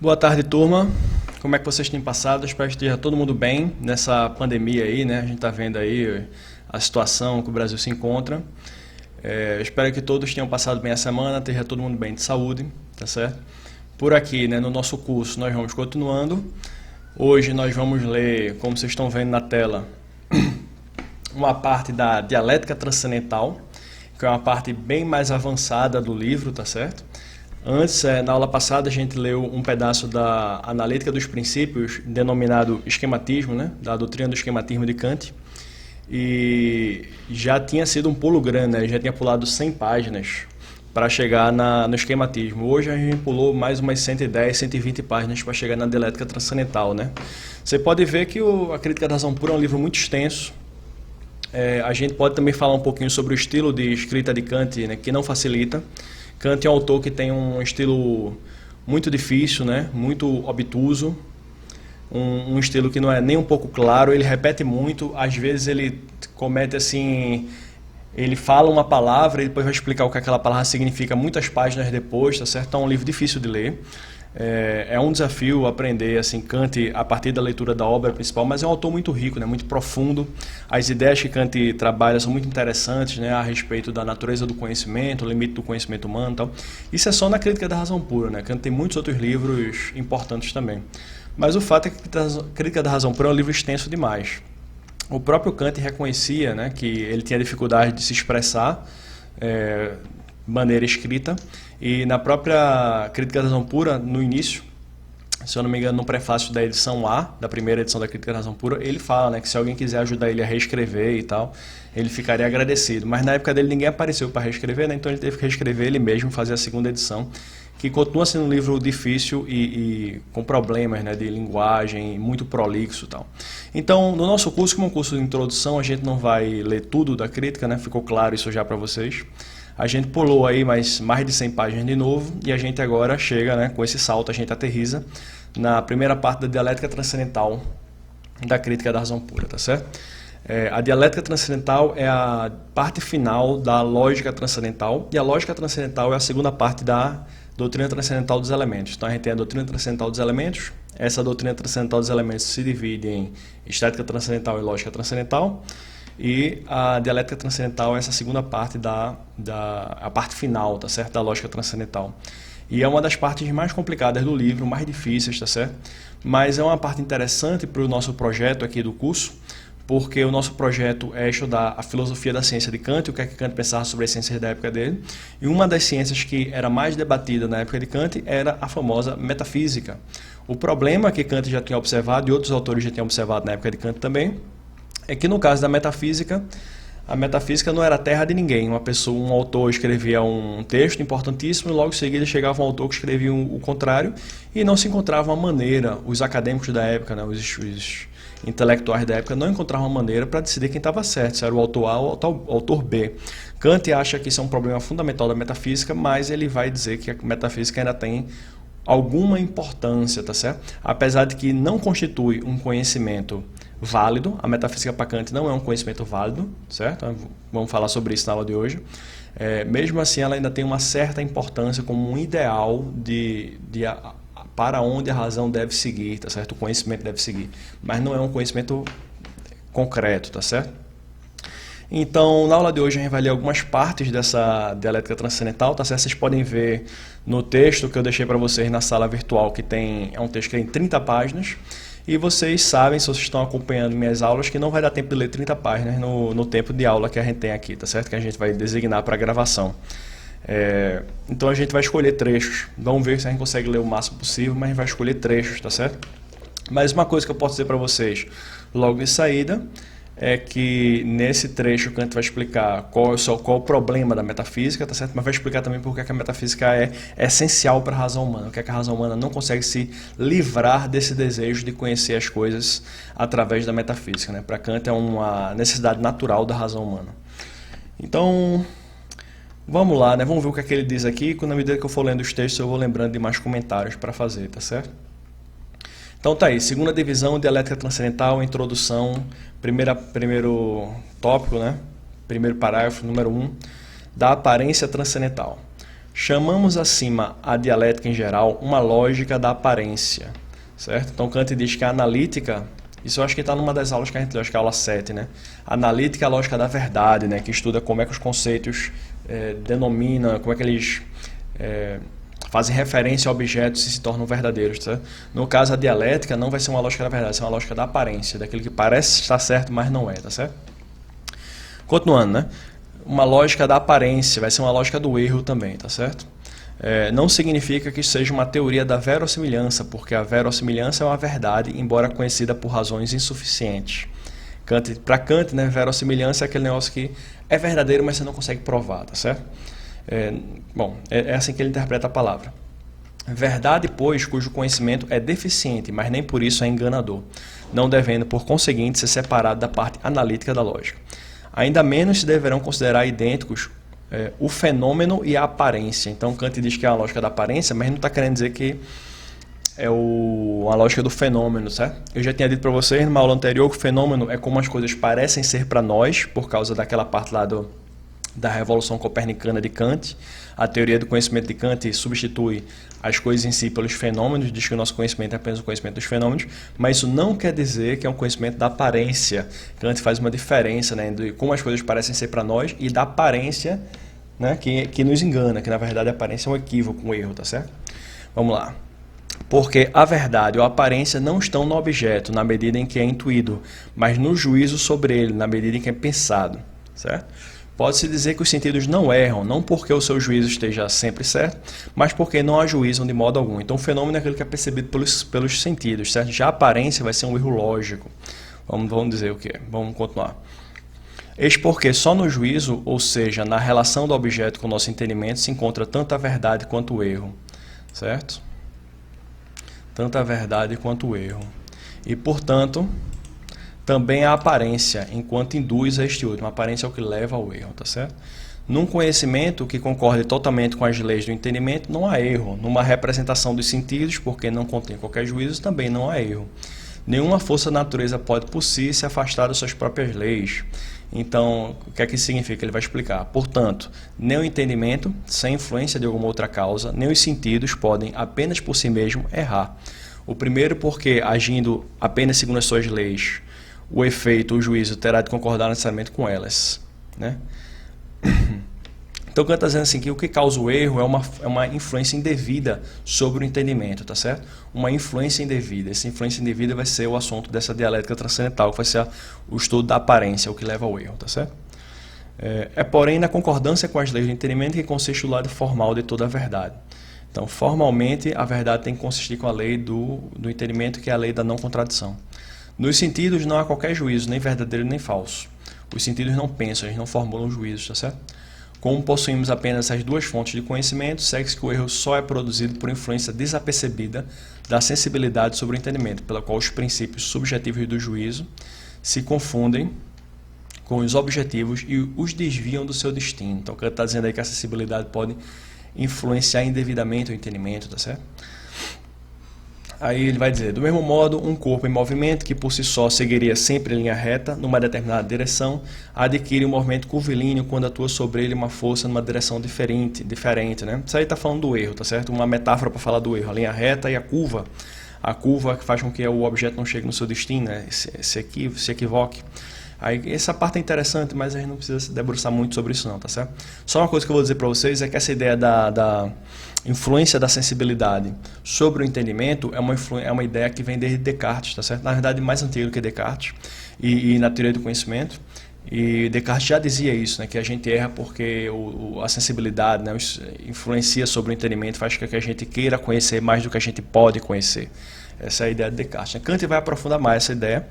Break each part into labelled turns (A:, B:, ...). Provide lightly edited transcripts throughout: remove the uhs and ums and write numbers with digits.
A: Boa tarde, turma. Como é que vocês têm passado? Espero que esteja todo mundo bem nessa pandemia aí, né? A gente está vendo aí a situação que o Brasil se encontra. Espero que todos tenham passado bem a semana, esteja todo mundo bem de saúde, tá certo? Por aqui, né, no nosso curso, nós vamos continuando. Hoje nós vamos ler, como vocês estão vendo na tela, uma parte da dialética transcendental, que é uma parte bem mais avançada do livro, tá certo? Antes, na aula passada, a gente leu um pedaço da analítica dos princípios, denominado esquematismo, né, da doutrina do esquematismo de Kant, e já tinha sido um pulo grande, né, já tinha pulado 100 páginas para chegar no esquematismo. Hoje a gente pulou mais umas 110, 120 páginas para chegar na dialética transcendental, né? Você pode ver que a Crítica da Razão Pura é um livro muito extenso. A gente pode também falar um pouquinho sobre o estilo de escrita de Kant, né, que não facilita. Kant é um autor que tem um estilo muito difícil, né, muito obtuso, um estilo que não é nem um pouco claro, ele repete muito, às vezes ele comete assim, ele fala uma palavra e depois vai explicar o que aquela palavra significa muitas páginas depois, tá certo? É um livro difícil de ler. É um desafio aprender assim, Kant a partir da leitura da obra principal, mas é um autor muito rico, né, muito profundo. As ideias que Kant trabalha são muito interessantes, né, a respeito da natureza do conhecimento, o limite do conhecimento humano e tal. Isso é só na Crítica da Razão Pura, né? Kant tem muitos outros livros importantes também. Mas o fato é que a Crítica da Razão Pura é um livro extenso demais. O próprio Kant reconhecia, né, que ele tinha dificuldade de se expressar de maneira escrita, e na própria Crítica da Razão Pura, no início, se eu não me engano, no prefácio da edição A, da primeira edição da Crítica da Razão Pura, ele fala, né, que se alguém quiser ajudar ele a reescrever e tal, ele ficaria agradecido. Mas na época dele ninguém apareceu para reescrever, né, então ele teve que reescrever ele mesmo, fazer a segunda edição, que continua sendo um livro difícil e com problemas, né, de linguagem, muito prolixo e tal. Então, no nosso curso, como um curso de introdução, a gente não vai ler tudo da crítica, né, ficou claro isso já para vocês. A gente pulou aí mais de 100 páginas de novo e a gente agora chega, né, com esse salto, a gente aterriza na primeira parte da dialética transcendental da Crítica da Razão Pura, tá certo? A dialética transcendental é a parte final da lógica transcendental, e a lógica transcendental é a segunda parte da doutrina transcendental dos elementos. Então a gente tem a doutrina transcendental dos elementos. Essa doutrina transcendental dos elementos se divide em estética transcendental e lógica transcendental. E a dialética transcendental é essa segunda parte a parte final, tá certo? Da lógica transcendental. E é uma das partes mais complicadas do livro, mais difíceis, tá certo? Mas é uma parte interessante para o nosso projeto aqui do curso, porque o nosso projeto é estudar a filosofia da ciência de Kant, o que é que Kant pensava sobre as ciências da época dele. E uma das ciências que era mais debatida na época de Kant era a famosa metafísica. O problema que Kant já tinha observado, e outros autores já tinham observado na época de Kant também, é que no caso da metafísica, a metafísica não era a terra de ninguém. Um autor escrevia um texto importantíssimo e logo em seguida chegava um autor que escrevia o contrário e não se encontrava uma maneira, os acadêmicos da época, né, os intelectuais da época não encontravam uma maneira para decidir quem estava certo, se era o autor A ou o autor B. Kant acha que isso é um problema fundamental da metafísica, mas ele vai dizer que a metafísica ainda tem alguma importância, tá certo? Apesar de que não constitui um conhecimento válido, a metafísica para Kant não é um conhecimento válido, certo? Vamos falar sobre isso na aula de hoje. Mesmo assim, ela ainda tem uma certa importância como um ideal para onde a razão deve seguir, tá certo? O conhecimento deve seguir, mas não é um conhecimento concreto, tá certo? Então, na aula de hoje a gente vai ler algumas partes dessa dialética transcendental, tá certo? Vocês podem ver no texto que eu deixei para vocês na sala virtual, que é um texto que tem 30 páginas, e vocês sabem, se vocês estão acompanhando minhas aulas, que não vai dar tempo de ler 30 páginas no tempo de aula que a gente tem aqui, tá certo? Que a gente vai designar para gravação. Então a gente vai escolher trechos, vamos ver se a gente consegue ler o máximo possível, mas a gente vai escolher trechos, tá certo? Mas uma coisa que eu posso dizer para vocês logo de saída é que nesse trecho Kant vai explicar qual o problema da metafísica, tá certo? Mas vai explicar também por que a metafísica é essencial para a razão humana, o que a razão humana não consegue se livrar desse desejo de conhecer as coisas através da metafísica, né? Para Kant é uma necessidade natural da razão humana. Então, vamos lá, né? Vamos ver o que é que ele diz aqui, na medida que eu for lendo os textos eu vou lembrando de mais comentários para fazer, tá certo? Então tá aí, segunda divisão, dialética transcendental, introdução, primeiro tópico, né? Primeiro parágrafo, número 1, da aparência transcendental. Chamamos acima a dialética em geral uma lógica da aparência, certo? Então Kant diz que a analítica, isso eu acho que está numa das aulas que a gente leu, acho que é a aula 7, né? A analítica é a lógica da verdade, né? Que estuda como é que os conceitos denominam, como é que eles fazem referência a objetos e se tornam verdadeiros, tá? No caso, a dialética não vai ser uma lógica da verdade, vai ser uma lógica da aparência, daquilo que parece estar certo, mas não é, tá certo? Continuando, né? Uma lógica da aparência vai ser uma lógica do erro também, tá certo? Não significa que seja uma teoria da verossimilhança, porque a verossimilhança é uma verdade, embora conhecida por razões insuficientes. Para Kant, né, verossimilhança é aquele negócio que é verdadeiro, mas você não consegue provar, tá certo? É assim que ele interpreta a palavra. Verdade, pois, cujo conhecimento é deficiente, mas nem por isso é enganador, não devendo, por conseguinte, ser separado da parte analítica da lógica. Ainda menos se deverão considerar idênticos o fenômeno e a aparência. Então Kant diz que é a lógica da aparência, mas não está querendo dizer que é a lógica do fenômeno, certo? Eu já tinha dito para vocês numa aula anterior que o fenômeno é como as coisas parecem ser para nós, por causa daquela parte lá da Revolução Copernicana de Kant. A teoria do conhecimento de Kant substitui as coisas em si pelos fenômenos, diz que o nosso conhecimento é apenas o conhecimento dos fenômenos, mas isso não quer dizer que é um conhecimento da aparência. Kant faz uma diferença, né, de como as coisas parecem ser para nós e da aparência, né, que nos engana, que na verdade a aparência é um equívoco, um erro, tá certo? Vamos lá. Porque a verdade ou a aparência não estão no objeto, na medida em que é intuído, mas no juízo sobre ele, na medida em que é pensado, certo? Pode-se dizer que os sentidos não erram, não porque o seu juízo esteja sempre certo, mas porque não ajuizam de modo algum. Então o fenômeno é aquilo que é percebido pelos sentidos, certo? Já a aparência vai ser um erro lógico. Vamos dizer o quê? Vamos continuar. Eis porque só no juízo, ou seja, na relação do objeto com o nosso entendimento, se encontra tanto a verdade quanto o erro, certo? Tanto a verdade quanto o erro. E, portanto, também a aparência, enquanto induz a este último. A aparência é o que leva ao erro, tá certo? Num conhecimento que concorde totalmente com as leis do entendimento, não há erro. Numa representação dos sentidos, porque não contém qualquer juízo, também não há erro. Nenhuma força da natureza pode por si se afastar das suas próprias leis. Então, o que é que isso significa? Ele vai explicar. Portanto, nem o entendimento, sem influência de alguma outra causa, nem os sentidos podem, apenas por si mesmo, errar. O primeiro porque, agindo apenas segundo as suas leis, o efeito, o juízo, terá de concordar necessariamente com elas, né? Então, Kant está dizendo assim, que o que causa o erro é uma influência indevida sobre o entendimento, tá certo? Uma influência indevida. Essa influência indevida vai ser o assunto dessa dialética transcendental, que vai ser o estudo da aparência, o que leva ao erro, tá certo? Porém, na concordância com as leis do entendimento que consiste o lado formal de toda a verdade. Então, formalmente, a verdade tem que consistir com a lei do entendimento, que é a lei da não contradição. Nos sentidos não há qualquer juízo, nem verdadeiro nem falso. Os sentidos não pensam, eles não formulam juízos, tá certo? Como possuímos apenas essas duas fontes de conhecimento, segue-se que o erro só é produzido por influência desapercebida da sensibilidade sobre o entendimento, pela qual os princípios subjetivos do juízo se confundem com os objetivos e os desviam do seu destino. Então, o que ele está dizendo aí é que a sensibilidade pode influenciar indevidamente o entendimento, tá certo? Aí ele vai dizer, do mesmo modo, um corpo em movimento, que por si só seguiria sempre em linha reta, numa determinada direção, adquire um movimento curvilíneo quando atua sobre ele uma força numa direção diferente, né? Isso aí está falando do erro, tá certo? Uma metáfora para falar do erro, a linha reta e a curva que faz com que o objeto não chegue no seu destino, né? se equivoque. Aí, essa parte é interessante, mas a gente não precisa se debruçar muito sobre isso não, tá certo? Só uma coisa que eu vou dizer para vocês é que essa ideia da influência da sensibilidade sobre o entendimento é uma ideia que vem desde Descartes, tá certo? Na verdade, mais antiga do que Descartes e na teoria do conhecimento. E Descartes já dizia isso, né, que a gente erra porque a sensibilidade, né, influencia sobre o entendimento, faz com que a gente queira conhecer mais do que a gente pode conhecer. Essa é a ideia de Descartes. Kant vai aprofundar mais essa ideia.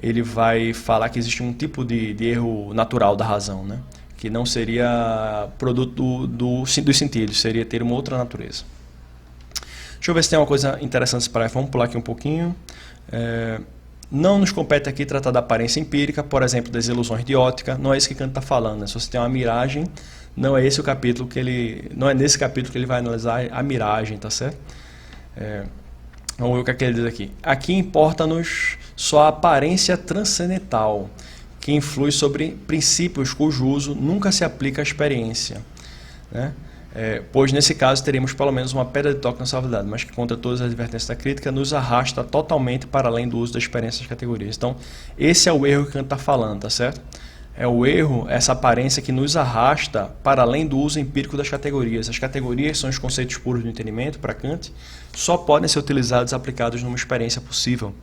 A: Ele vai falar que existe um tipo de erro natural da razão, né? Que não seria produto dos sentidos, seria ter uma outra natureza. Deixa eu ver se tem uma coisa interessante para vamos pular aqui um pouquinho. Não nos compete aqui tratar da aparência empírica, por exemplo, das ilusões de ótica, não é isso que Kant está falando, né? Se você tem uma miragem, não é nesse capítulo que ele vai analisar a miragem, tá certo? Vamos ver o que ele diz aqui. Aqui importa-nos só a aparência transcendental, que influi sobre princípios cujo uso nunca se aplica à experiência, né? pois nesse caso teríamos pelo menos uma pedra de toque na salvaguardada, mas que contra todas as advertências da crítica nos arrasta totalmente para além do uso da experiência das categorias. Então, esse é o erro que Kant está falando, tá certo? É o erro, essa aparência que nos arrasta para além do uso empírico das categorias. As categorias são os conceitos puros do entendimento, para Kant, só podem ser utilizados e aplicados numa experiência possível.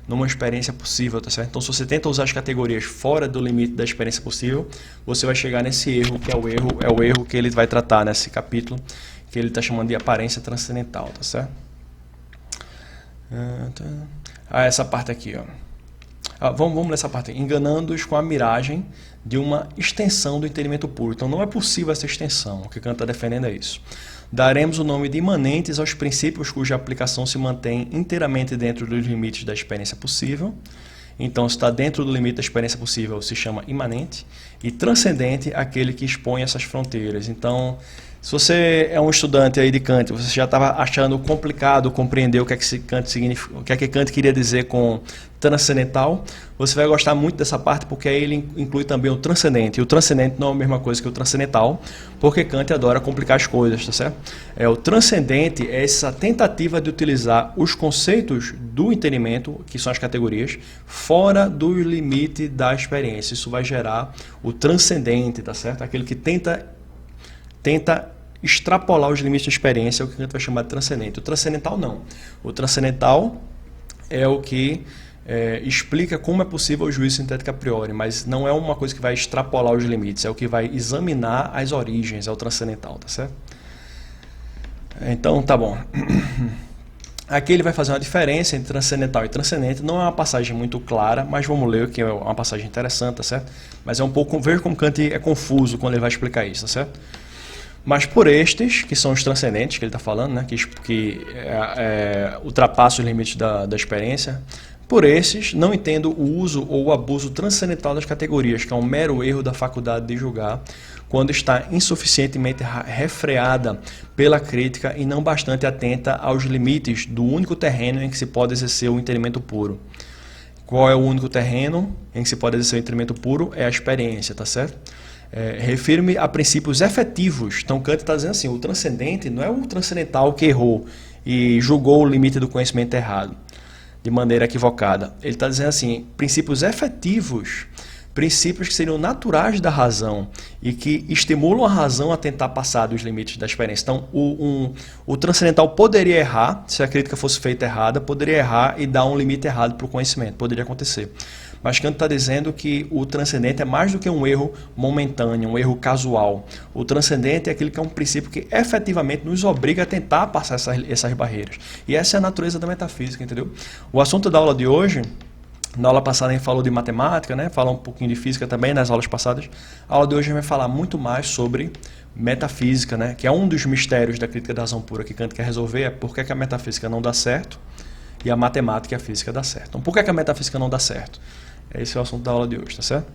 A: Tá certo? Então, se você tenta usar as categorias fora do limite da experiência possível, você vai chegar nesse erro, que é o erro que ele vai tratar nesse capítulo, que ele está chamando de aparência transcendental, tá certo? Essa parte aqui, ó. Vamos ler essa parte. Enganando-os com a miragem de uma extensão do entendimento puro. Então, não é possível essa extensão. O que Kant está defendendo é isso. Daremos o nome de imanentes aos princípios cuja aplicação se mantém inteiramente dentro dos limites da experiência possível. Então, se está dentro do limite da experiência possível, se chama imanente. E transcendente, aquele que expõe essas fronteiras. Então, se você é um estudante aí de Kant, você já estava achando complicado compreender o que é que Kant significa, o que é que Kant queria dizer com transcendental, você vai gostar muito dessa parte, porque aí ele inclui também o transcendente. E o transcendente não é a mesma coisa que o transcendental, porque Kant adora complicar as coisas, tá certo? O transcendente é essa tentativa de utilizar os conceitos do entendimento, que são as categorias, fora do limite da experiência. Isso vai gerar o transcendente, tá certo? Aquele que tenta extrapolar os limites da experiência, é o que a gente vai chamar de transcendente. O transcendental não. O transcendental é o que explica como é possível o juízo sintético a priori, mas não é uma coisa que vai extrapolar os limites, é o que vai examinar as origens, é o transcendental, tá certo? Então, tá bom. Aqui ele vai fazer uma diferença entre transcendental e transcendente. Não é uma passagem muito clara, mas vamos ler, que é uma passagem interessante, tá certo? Mas é um pouco, veja como Kant é confuso quando ele vai explicar isso, tá certo? Mas por estes, que são os transcendentes que ele está falando, né, que ultrapassam os limites da experiência, por esses não entendo o uso ou o abuso transcendental das categorias, que é um mero erro da faculdade de julgar, quando está insuficientemente refreada pela crítica e não bastante atenta aos limites do único terreno em que se pode exercer o entendimento puro. Qual é o único terreno em que se pode exercer o entendimento puro? É a experiência, tá certo? Refiro-me a princípios efetivos. Então Kant está dizendo assim, o transcendente não é o transcendental que errou e julgou o limite do conhecimento errado, de maneira equivocada. Ele está dizendo assim, princípios efetivos, princípios que seriam naturais da razão e que estimulam a razão a tentar passar dos limites da experiência. Então, o transcendental poderia errar, se a crítica fosse feita errada, poderia errar e dar um limite errado para o conhecimento, poderia acontecer. Mas Kant está dizendo que o transcendente é mais do que um erro momentâneo, um erro casual. O transcendente é aquele que é um princípio que efetivamente nos obriga a tentar passar essas barreiras. E essa é a natureza da metafísica, entendeu? O assunto da aula de hoje, na aula passada a gente falou de matemática, né? Fala um pouquinho de física também nas aulas passadas. A aula de hoje a gente vai falar muito mais sobre metafísica, né? Que é um dos mistérios da crítica da razão pura que Kant quer resolver, é por que a metafísica não dá certo e a matemática e a física dá certo. Então, por que a metafísica não dá certo? Esse é o assunto da aula de hoje, tá certo?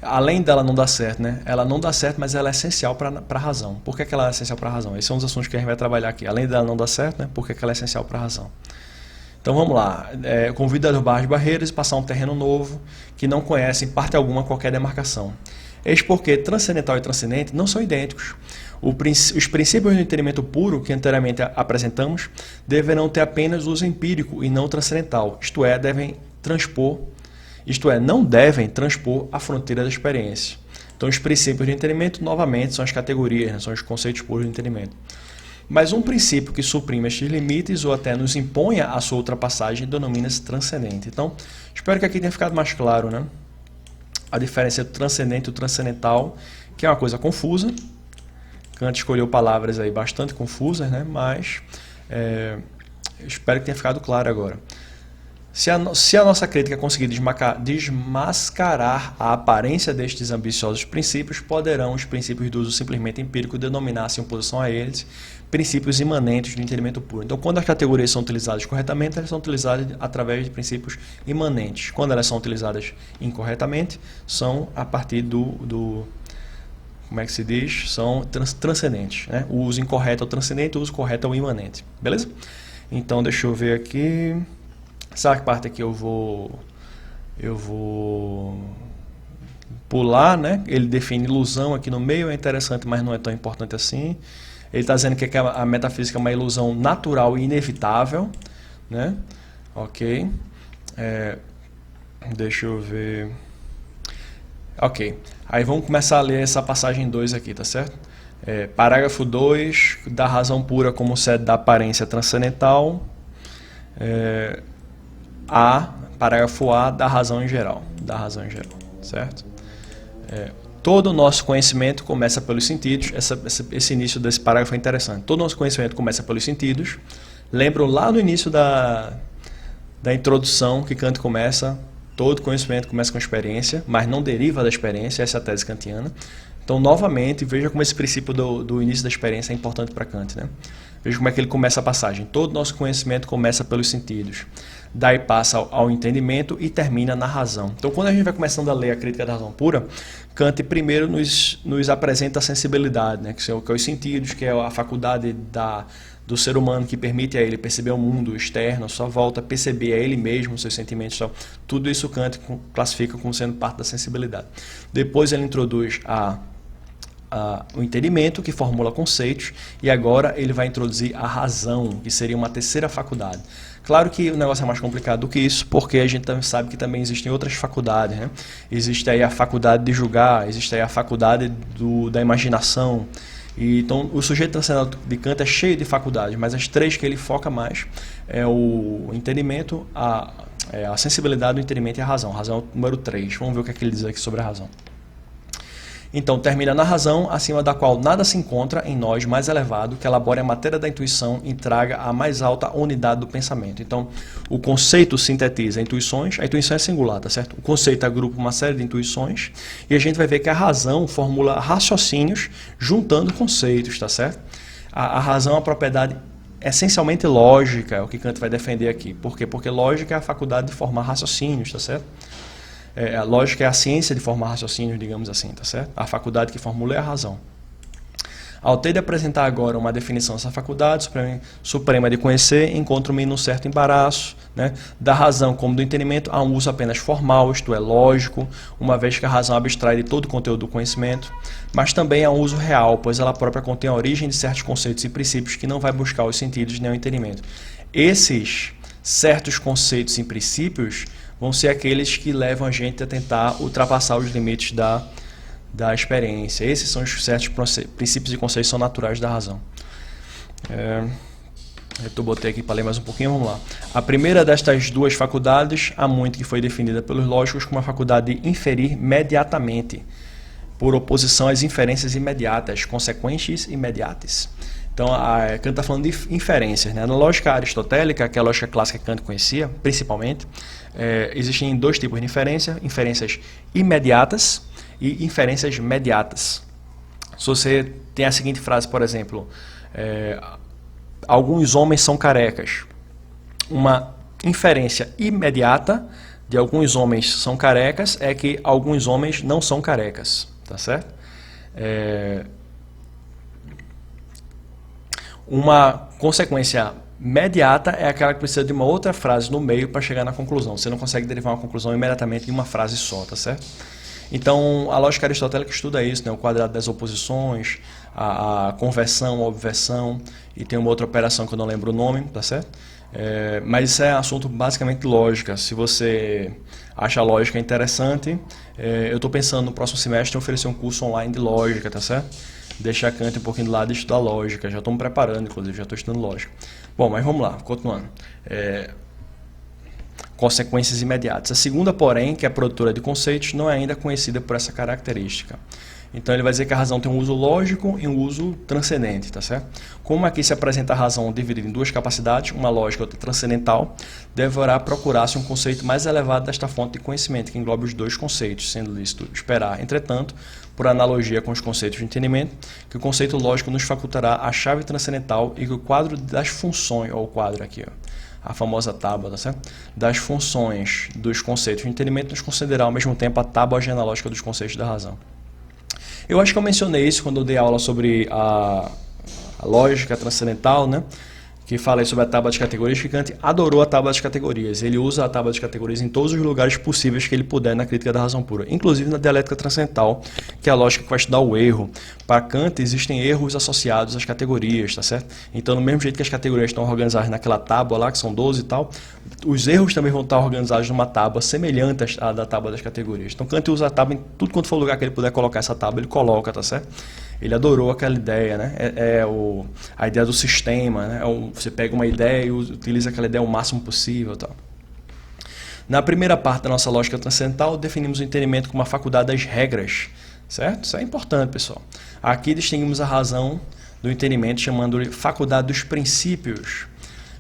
A: Além dela não dar certo, né? Ela não dá certo, mas ela é essencial para a razão. Por que ela é essencial para a razão? Esses são os assuntos que a gente vai trabalhar aqui. Além dela não dar certo, né? Por que ela é essencial para a razão? Então vamos lá. Convido a derrubar as barreiras e passar um terreno novo que não conhece em parte alguma qualquer demarcação. Eis porque transcendental e transcendente não são idênticos. Os princípios do entendimento puro que anteriormente apresentamos deverão ter apenas uso empírico e não transcendental, isto é, não devem transpor a fronteira da experiência. Então os princípios de entendimento, novamente, são as categorias, né? São os conceitos puros de entendimento. Mas um princípio que suprime estes limites ou até nos imponha a sua ultrapassagem denomina-se transcendente. Então, espero que aqui tenha ficado mais claro, né? A diferença entre o transcendente e o transcendental, que é uma coisa confusa. Kant escolheu palavras aí bastante confusas, né? Mas espero que tenha ficado claro agora. Se a nossa crítica conseguir desmascarar a aparência destes ambiciosos princípios, poderão os princípios do uso simplesmente empírico denominar-se em oposição a eles princípios imanentes do entendimento puro. Então, quando as categorias são utilizadas corretamente, elas são utilizadas através de princípios imanentes. Quando elas são utilizadas incorretamente, são a partir como é que se diz? São transcendentes, né? O uso incorreto é o transcendente, o uso correto é o imanente. Beleza? Então, deixa eu ver aqui. Essa parte aqui eu vou pular, né? Ele define ilusão aqui no meio, é interessante, mas não é tão importante assim. Ele está dizendo que a metafísica é uma ilusão natural e inevitável, né? Ok. Deixa eu ver. Ok. Aí vamos começar a ler essa passagem 2 aqui, tá certo? Parágrafo 2, da razão pura como sede da aparência transcendental. Parágrafo A, da razão em geral. Da razão em geral, certo? Todo o nosso conhecimento começa pelos sentidos. Esse início desse parágrafo é interessante. Todo o nosso conhecimento começa pelos sentidos. Lembram lá no início da introdução que Kant começa, todo conhecimento começa com experiência, mas não deriva da experiência, essa é a tese kantiana. Então, novamente, veja como esse princípio do início da experiência é importante para Kant, né? Veja como é que ele começa a passagem. Todo nosso conhecimento começa pelos sentidos. Daí passa ao entendimento e termina na razão. Então, quando a gente vai começando a ler a crítica da razão pura, Kant primeiro nos apresenta a sensibilidade, né? Que são os sentidos, que é a faculdade do ser humano que permite a ele perceber o mundo externo, só volta a perceber a ele mesmo, seus sentimentos, tudo isso Kant classifica como sendo parte da sensibilidade. Depois ele introduz o entendimento, que formula conceitos, e agora ele vai introduzir a razão, que seria uma terceira faculdade. Claro que o negócio é mais complicado do que isso, porque a gente sabe que também existem outras faculdades, né? Existe aí a faculdade de julgar, existe aí a faculdade da imaginação. Então, o sujeito transcendental de Kant é cheio de faculdades, mas as três que ele foca mais é o entendimento, a sensibilidade, o entendimento e a razão. A razão é o número 3. Vamos ver o que é que ele diz aqui sobre a razão. Então, termina na razão, acima da qual nada se encontra em nós mais elevado, que elabore a matéria da intuição e traga a mais alta unidade do pensamento. Então, o conceito sintetiza intuições, a intuição é singular, tá certo? O conceito agrupa uma série de intuições e a gente vai ver que a razão formula raciocínios juntando conceitos, tá certo? A razão é uma propriedade essencialmente lógica, é o que Kant vai defender aqui. Por quê? Porque lógica é a faculdade de formar raciocínios, tá certo? A lógica é a ciência de formar raciocínios, digamos assim, tá certo? A faculdade que formula é a razão. Ao ter de apresentar agora uma definição dessa faculdade suprema de conhecer, encontro-me num certo embaraço, né? Da razão como do entendimento há um uso apenas formal, isto é, lógico, uma vez que a razão abstrai de todo o conteúdo do conhecimento, mas também há um uso real, pois ela própria contém a origem de certos conceitos e princípios que não vai buscar os sentidos nem o entendimento. Esses certos conceitos e princípios vão ser aqueles que levam a gente a tentar ultrapassar os limites da experiência. Esses são os certos princípios e conceitos são naturais da razão. Eu botei aqui para ler mais um pouquinho, vamos lá. A primeira destas duas faculdades, há muito que foi definida pelos lógicos como a faculdade de inferir mediatamente, por oposição às inferências imediatas, consequentes imediatas. Então, Kant está falando de inferências, né? Na lógica aristotélica, que é a lógica clássica que Kant conhecia, principalmente, existem dois tipos de inferência: inferências imediatas e inferências mediatas. Se você tem a seguinte frase, por exemplo, alguns homens são carecas. Uma inferência imediata de alguns homens são carecas é que alguns homens não são carecas, tá certo? Uma consequência mediata é aquela que precisa de uma outra frase no meio para chegar na conclusão. Você não consegue derivar uma conclusão imediatamente em uma frase só, tá certo? Então, a lógica aristotélica estuda isso, né? O quadrado das oposições, a conversão, a obversão, e tem uma outra operação que eu não lembro o nome, tá certo? Mas isso é assunto basicamente de lógica. Se você acha a lógica interessante, eu estou pensando no próximo semestre em oferecer um curso online de lógica, tá certo? Deixar Kant um pouquinho do lado e estudar lógica. Já estou me preparando, inclusive, já estou estudando lógica. Bom, mas vamos lá, continuando. Consequências imediatas. A segunda, porém, que é a produtora de conceitos, não é ainda conhecida por essa característica. Então ele vai dizer que a razão tem um uso lógico e um uso transcendente, tá certo? Como aqui se apresenta a razão dividida em duas capacidades, uma lógica e outra transcendental, deverá procurar-se um conceito mais elevado desta fonte de conhecimento, que englobe os dois conceitos, sendo lícito esperar, entretanto, por analogia com os conceitos de entendimento, que o conceito lógico nos facultará a chave transcendental e que o quadro das funções, ou o quadro aqui, ó, a famosa tábua, tá certo? Das funções dos conceitos de entendimento nos concederá ao mesmo tempo a tábua genealógica dos conceitos da razão. Eu acho que eu mencionei isso quando eu dei aula sobre a lógica transcendental, né? que fala aí sobre a tábua de categorias, que Kant adorou a tábua de categorias. Ele usa a tábua de categorias em todos os lugares possíveis que ele puder na crítica da razão pura, inclusive na dialética transcendental, que é a lógica que vai estudar o erro. Para Kant, existem erros associados às categorias, tá certo? Então, do mesmo jeito que as categorias estão organizadas naquela tábua lá, que são 12 e tal, os erros também vão estar organizados numa tábua semelhante à da tábua das categorias. Então, Kant usa a tábua em tudo quanto for lugar que ele puder colocar essa tábua, ele coloca, tá certo? Ele adorou aquela ideia, né? A ideia do sistema, né? Você pega uma ideia e utiliza aquela ideia o máximo possível, tal. Na primeira parte da nossa lógica transcendental, definimos o entendimento como a faculdade das regras, certo? Isso é importante, pessoal. Aqui distinguimos a razão do entendimento chamando-lhe faculdade dos princípios.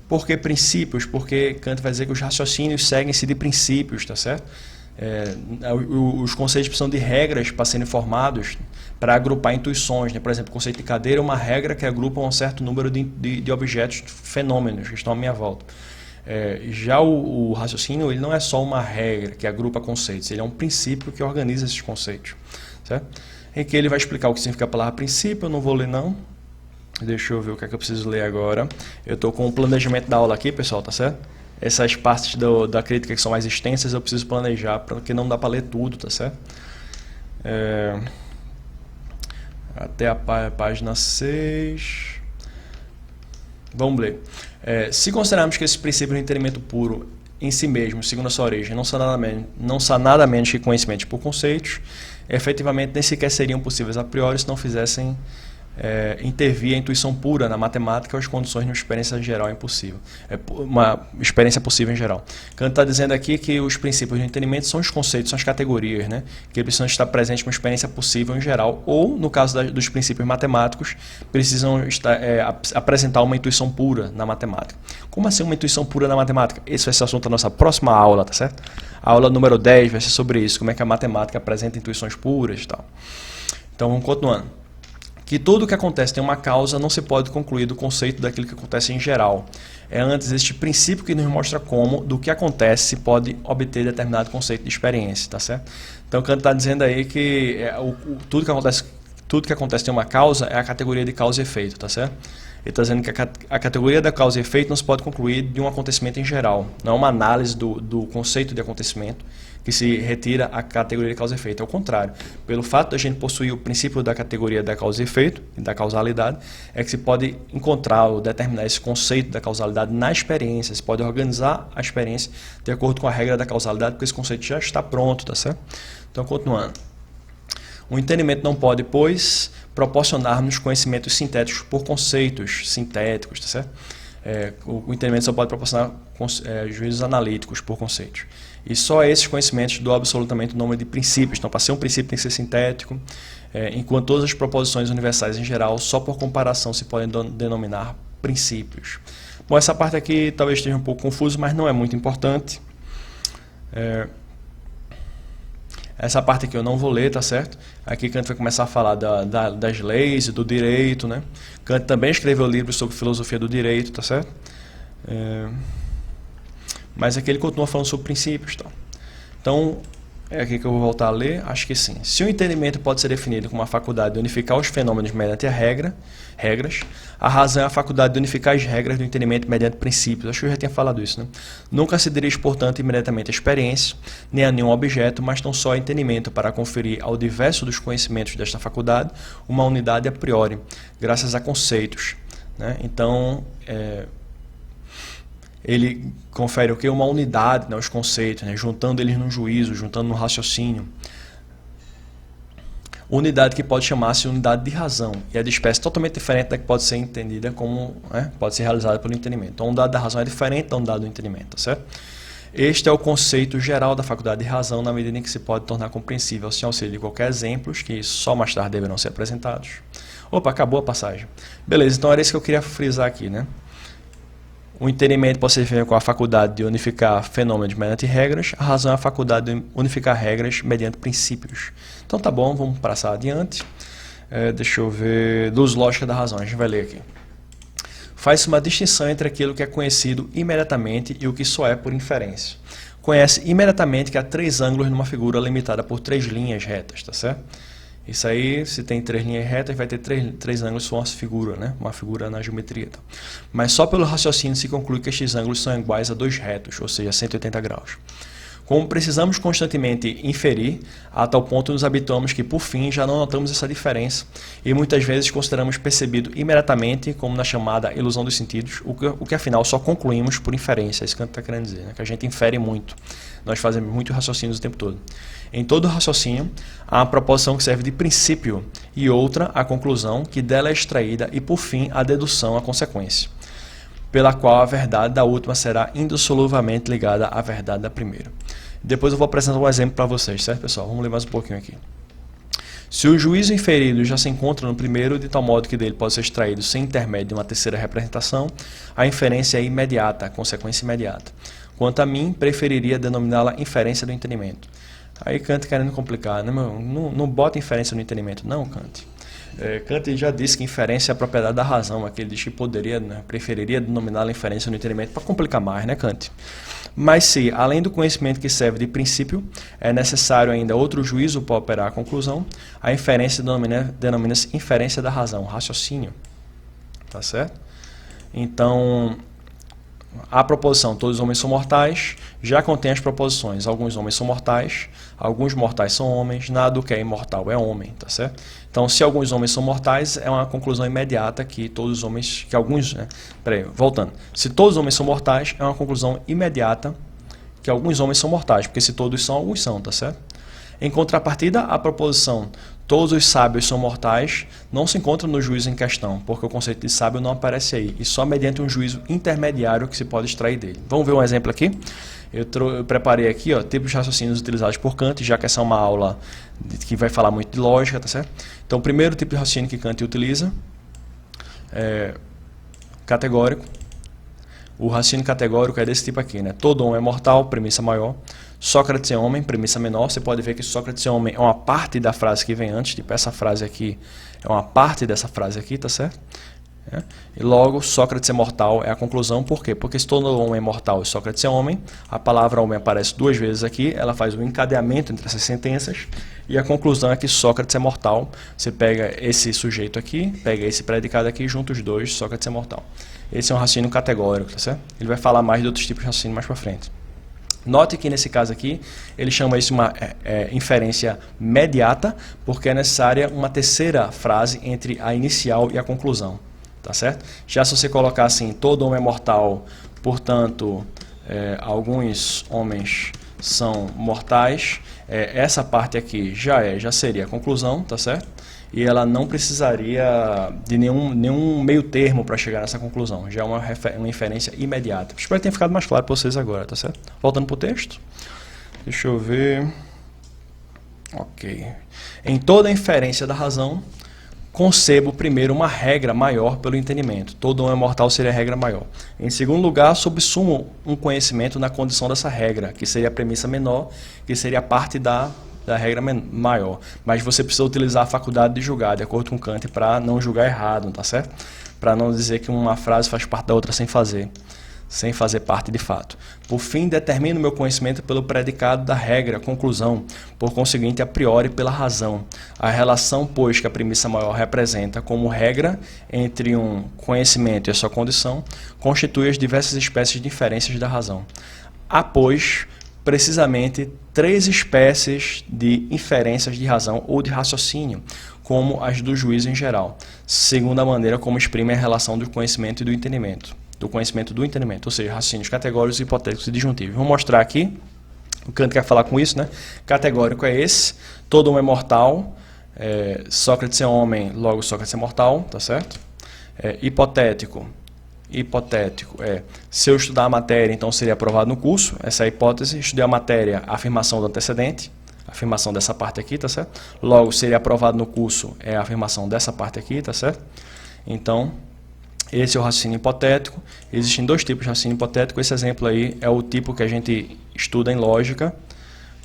A: Por que princípios? Porque Kant vai dizer que os raciocínios seguem-se de princípios, tá certo? Os conceitos precisam de regras para serem formados para agrupar intuições, né? Por exemplo, o conceito de cadeira é uma regra que agrupa um certo número de objetos, fenômenos que estão à minha volta. Já o raciocínio ele não é só uma regra que agrupa conceitos, ele é um princípio que organiza esses conceitos, certo? Em que ele vai explicar o que significa a palavra princípio. Eu não vou ler não, deixa eu ver o que é que eu preciso ler agora. Eu estou com o planejamento da aula aqui, pessoal, tá certo? Essas partes da crítica que são mais extensas eu preciso planejar, porque não dá para ler tudo, tá certo? Até a página 6. Vamos ler. Se considerarmos que esse princípio do entendimento puro em si mesmo, segundo a sua origem, não são nada menos que conhecimentos por conceitos, efetivamente nem sequer seriam possíveis a priori se não fizessem intervir a intuição pura na matemática ou as condições de uma experiência geral impossível. Uma experiência possível em geral. Kant está dizendo aqui que os princípios do entendimento são os conceitos, são as categorias, né? Que precisam estar presentes uma experiência possível em geral, ou, no caso dos princípios matemáticos, precisam apresentar uma intuição pura na matemática. Como assim uma intuição pura na matemática? Esse vai ser o assunto da nossa próxima aula, tá certo? A aula número 10 vai ser sobre isso, como é que a matemática apresenta intuições puras e tal. Então, vamos continuando. Que tudo o que acontece tem uma causa, não se pode concluir do conceito daquilo que acontece em geral. É antes este princípio que nos mostra como, do que acontece, se pode obter determinado conceito de experiência, tá certo? Então, Kant está dizendo aí que tudo que acontece tem uma causa, é a categoria de causa e efeito, tá certo? Ele está dizendo que a categoria da causa e efeito não se pode concluir de um acontecimento em geral. Não é uma análise do conceito de acontecimento que se retira a categoria de causa e efeito. Ao contrário, pelo fato de a gente possuir o princípio da categoria da causa e efeito, e da causalidade, é que se pode encontrar ou determinar esse conceito da causalidade na experiência. Se pode organizar a experiência de acordo com a regra da causalidade, porque esse conceito já está pronto, tá certo? Então, continuando. O entendimento não pode, pois, proporcionar-nos conhecimentos sintéticos por conceitos sintéticos, tá certo? O entendimento só pode proporcionar juízos analíticos por conceitos. E só esses conhecimentos dão absolutamente o nome de princípios. Então, para ser um princípio tem que ser sintético, enquanto todas as proposições universais em geral, só por comparação se podem denominar princípios. Bom, essa parte aqui talvez esteja um pouco confusa, mas não é muito importante. Essa parte aqui eu não vou ler, tá certo? Aqui Kant vai começar a falar das leis e do direito, né? Kant também escreveu livros sobre filosofia do direito, tá certo? Mas aqui ele continua falando sobre princípios, tá? Então, é aqui que eu vou voltar a ler, acho que sim. Se o entendimento pode ser definido como a faculdade de unificar os fenômenos mediante regras, a razão é a faculdade de unificar as regras do entendimento mediante princípios. Acho que eu já tinha falado isso, né? Nunca se dirige, portanto, imediatamente à experiência, nem a nenhum objeto, mas tão só ao entendimento para conferir ao diverso dos conhecimentos desta faculdade uma unidade a priori, graças a conceitos, né? Então, ele confere o que? Uma unidade, né, os conceitos, né, juntando eles no juízo, juntando no raciocínio. Unidade que pode chamar-se unidade de razão, e é de espécie totalmente diferente da que pode ser entendida como, pode ser realizada pelo entendimento. Então, a unidade da razão é diferente da unidade do entendimento, tá certo? Este é o conceito geral da faculdade de razão, na medida em que se pode tornar compreensível sem auxílio de qualquer exemplos, que só mais tarde deverão ser apresentados. Opa, acabou a passagem. Beleza, então era isso que eu queria frisar aqui, né? O entendimento pode ser definido com a faculdade de unificar fenômenos mediante regras, a razão é a faculdade de unificar regras mediante princípios. Então tá bom, vamos passar adiante. Deixa eu ver, luz lógica da razão, a gente vai ler aqui. Faz-se uma distinção entre aquilo que é conhecido imediatamente e o que só é por inferência. Conhece imediatamente que há 3 ângulos numa figura limitada por 3 linhas retas, tá certo? Isso aí, se tem 3 linhas retas, vai ter 3 ângulos, são uma figura, né? Uma figura na geometria. Então. Mas só pelo raciocínio se conclui que estes ângulos são iguais a 2 retos, ou seja, 180 graus. Como precisamos constantemente inferir, a tal ponto nos habituamos que, por fim, já não notamos essa diferença e muitas vezes consideramos percebido imediatamente, como na chamada ilusão dos sentidos, o que afinal só concluímos por inferência. É isso que a gente está querendo dizer, né? Que a gente infere muito. Nós fazemos muito raciocínio o tempo todo. Em todo raciocínio, há uma proposição que serve de princípio e outra a conclusão, que dela é extraída, e por fim a dedução, a consequência, pela qual a verdade da última será indissoluvelmente ligada à verdade da primeira. Depois eu vou apresentar um exemplo para vocês, certo, pessoal? Vamos ler mais um pouquinho aqui. Se o juízo inferido já se encontra no primeiro, de tal modo que dele pode ser extraído sem intermédio de uma terceira representação, a inferência é imediata, a consequência imediata. Quanto a mim, preferiria denominá-la inferência do entendimento. Aí Kant querendo complicar, né? Não bota inferência no entendimento, não, Kant. Kant já disse que inferência é a propriedade da razão, aquele diz que poderia, né, preferiria denominá-la inferência no entendimento para complicar mais, né, Kant? Mas se, além do conhecimento que serve de princípio, é necessário ainda outro juízo para operar a conclusão, a inferência denomina-se inferência da razão, raciocínio. Tá certo? Então, a proposição todos os homens são mortais já contém as proposições alguns homens são mortais, alguns mortais são homens, nada do que é imortal é homem, tá certo? Então, se alguns homens são mortais, é uma conclusão imediata que todos os homens, que alguns, né? Peraí, voltando. Se todos os homens são mortais, é uma conclusão imediata que alguns homens são mortais, porque se todos são, alguns são, tá certo? Em contrapartida, a proposição todos os sábios são mortais não se encontra no juízo em questão, porque o conceito de sábio não aparece aí, e só mediante um juízo intermediário que se pode extrair dele. Vamos ver um exemplo aqui? Eu preparei aqui, ó, tipos de raciocínios utilizados por Kant, já que essa é uma aula que vai falar muito de lógica, tá certo? Então, o primeiro tipo de raciocínio que Kant utiliza é categórico. O raciocínio categórico é desse tipo aqui, né? Todo homem é mortal, premissa maior. Sócrates é homem, premissa menor. Você pode ver que Sócrates é homem é uma parte da frase que vem antes, tipo essa frase aqui é uma parte dessa frase aqui, tá certo? E logo, Sócrates é mortal é a conclusão. Por quê? Porque se todo homem é mortal e Sócrates é homem, a palavra homem aparece 2 vezes aqui, ela faz um encadeamento entre essas sentenças, e a conclusão é que Sócrates é mortal. Você pega esse sujeito aqui, pega esse predicado aqui, junta os dois, Sócrates é mortal. Esse é um raciocínio categórico, tá certo? Ele vai falar mais de outros tipos de raciocínio mais para frente. Note que nesse caso aqui, ele chama isso uma inferência mediata, porque é necessária uma terceira frase entre a inicial e a conclusão. Tá certo? Já se você colocar assim, todo homem é mortal, portanto, alguns homens são mortais, essa parte aqui já seria a conclusão, tá certo? E ela não precisaria de nenhum meio termo para chegar nessa conclusão, já é uma inferência imediata. Espero que tenha ficado mais claro para vocês agora, tá certo? Voltando para o texto, deixa eu ver. Ok. Em toda inferência da razão, concebo primeiro uma regra maior pelo entendimento. Todo homem mortal seria a regra maior. Em segundo lugar, subsumo um conhecimento na condição dessa regra, que seria a premissa menor, que seria a parte da regra maior. Mas você precisa utilizar a faculdade de julgar, de acordo com Kant, para não julgar errado, tá certo? Para não dizer que uma frase faz parte da outra sem fazer parte de fato. Por fim, determino meu conhecimento pelo predicado da regra, conclusão, por conseguinte, a priori pela razão. A relação, pois, que a premissa maior representa como regra entre um conhecimento e a sua condição, constitui as diversas espécies de inferências da razão. Há, pois, precisamente 3 espécies de inferências de razão ou de raciocínio, como as do juízo em geral, segundo a maneira como exprime a relação do conhecimento e do entendimento. Ou seja, raciocínios categóricos, hipotéticos e disjuntivos. Vou mostrar aqui, o Kant quer falar com isso, né? Categórico é esse, todo homem é mortal, Sócrates é homem, logo Sócrates é mortal, tá certo? Hipotético é, se eu estudar a matéria, então seria aprovado no curso, essa é a hipótese, estudei a matéria, a afirmação do antecedente, a afirmação dessa parte aqui, tá certo? Logo, seria aprovado no curso, é a afirmação dessa parte aqui, tá certo? Então, esse é o raciocínio hipotético. Existem 2 tipos de raciocínio hipotético. Esse exemplo aí é o tipo que a gente estuda em lógica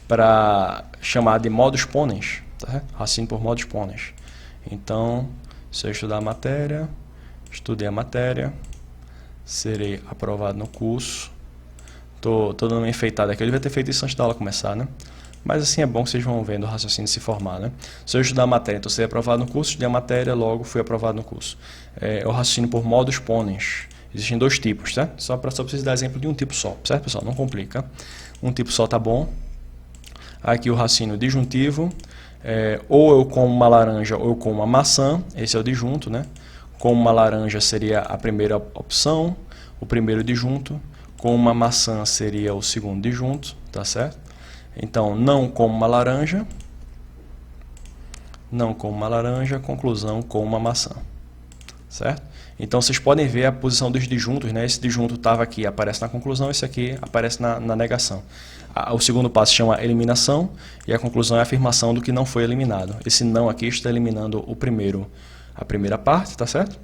A: para chamar de modus ponens, tá certo? Raciocínio por modus ponens. Então, se eu estudar a matéria, estudei a matéria, serei aprovado no curso. Tô dando uma enfeitada aqui. Eu devia ter feito isso antes da aula começar, né? Mas assim é bom que vocês vão vendo o raciocínio se formar, né? Se eu estudar a matéria, então ser aprovado no curso, estudei a matéria, logo fui aprovado no curso. É o raciocínio por modus ponens. Existem dois tipos, tá? Só preciso dar exemplo de um tipo só, certo, pessoal? Não complica. Um tipo só tá bom. Aqui o raciocínio disjuntivo. Ou eu como uma laranja ou eu como uma maçã. Esse é o disjunto, né? Como uma laranja seria a primeira opção, o primeiro disjunto. Com uma maçã seria o segundo disjunto, tá certo? Então, não como uma laranja, não como uma laranja, conclusão, como uma maçã, certo? Então, vocês podem ver a posição dos disjuntos, né? Esse disjunto estava aqui, aparece na conclusão, esse aqui aparece na negação. O segundo passo se chama eliminação, e a conclusão é a afirmação do que não foi eliminado. Esse não aqui está eliminando a primeira parte, tá certo?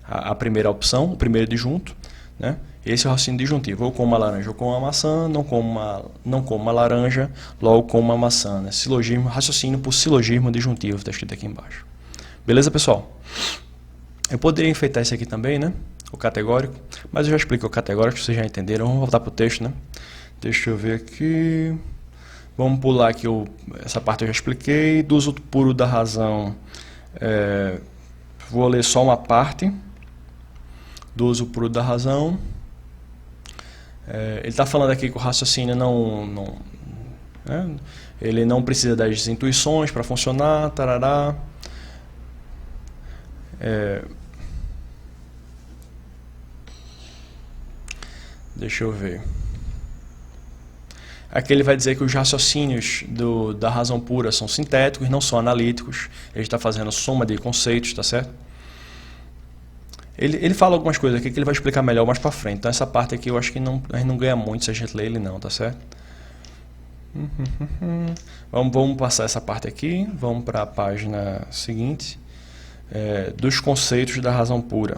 A: A primeira opção, o primeiro disjunto, né? Esse é o raciocínio disjuntivo, ou como uma laranja ou como uma maçã, não como uma laranja, logo como uma maçã, né? Silogismo, raciocínio por silogismo disjuntivo, está escrito aqui embaixo. Beleza, pessoal? Eu poderia enfeitar esse aqui também, né? O categórico, mas eu já expliquei o categórico, vocês já entenderam. Vamos voltar para o texto, né? Deixa eu ver aqui. Vamos pular aqui, essa parte eu já expliquei. Do uso puro da razão, vou ler só uma parte. Do uso puro da razão. Ele está falando aqui que o raciocínio ele não precisa das intuições para funcionar, tarará. Deixa eu ver. Aqui ele vai dizer que os raciocínios da razão pura são sintéticos, não são analíticos. Ele está fazendo soma de conceitos, tá certo? Ele fala algumas coisas aqui que ele vai explicar melhor mais para frente. Então essa parte aqui eu acho que a gente não ganha muito se a gente ler ele não, tá certo? Vamos passar essa parte aqui. Vamos para a página seguinte. Dos conceitos da razão pura.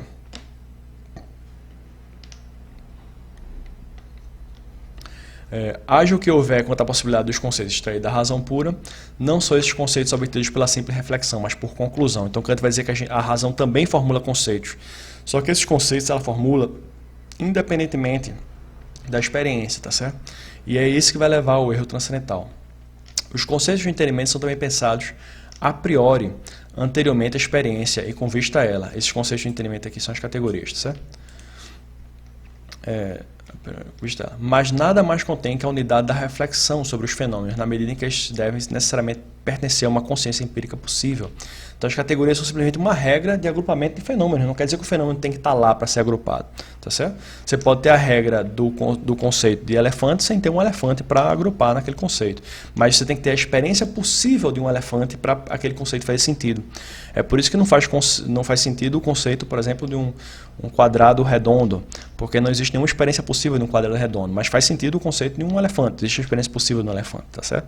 A: Haja o que houver quanto à possibilidade dos conceitos extraídos da razão pura, não são esses conceitos obtidos pela simples reflexão, mas por conclusão. Então Kant vai dizer que a razão também formula conceitos. Só que esses conceitos ela formula independentemente da experiência, tá certo? E é isso que vai levar ao erro transcendental. Os conceitos de entendimento são também pensados a priori, anteriormente à experiência e com vista a ela. Esses conceitos de entendimento aqui são as categorias, tá certo? Mas nada mais contém que a unidade da reflexão sobre os fenômenos, na medida em que estes devem necessariamente pertencer a uma consciência empírica possível. Então as categorias são simplesmente uma regra de agrupamento de fenômenos, não quer dizer que o fenômeno tem que estar lá para ser agrupado, tá certo? Você pode ter a regra do conceito de elefante sem ter um elefante para agrupar naquele conceito, mas você tem que ter a experiência possível de um elefante para aquele conceito fazer sentido. É por isso que não faz sentido o conceito, por exemplo, de um quadrado redondo, porque não existe nenhuma experiência possível de um quadrado redondo, mas faz sentido o conceito de um elefante, existe a experiência possível de um elefante, tá certo?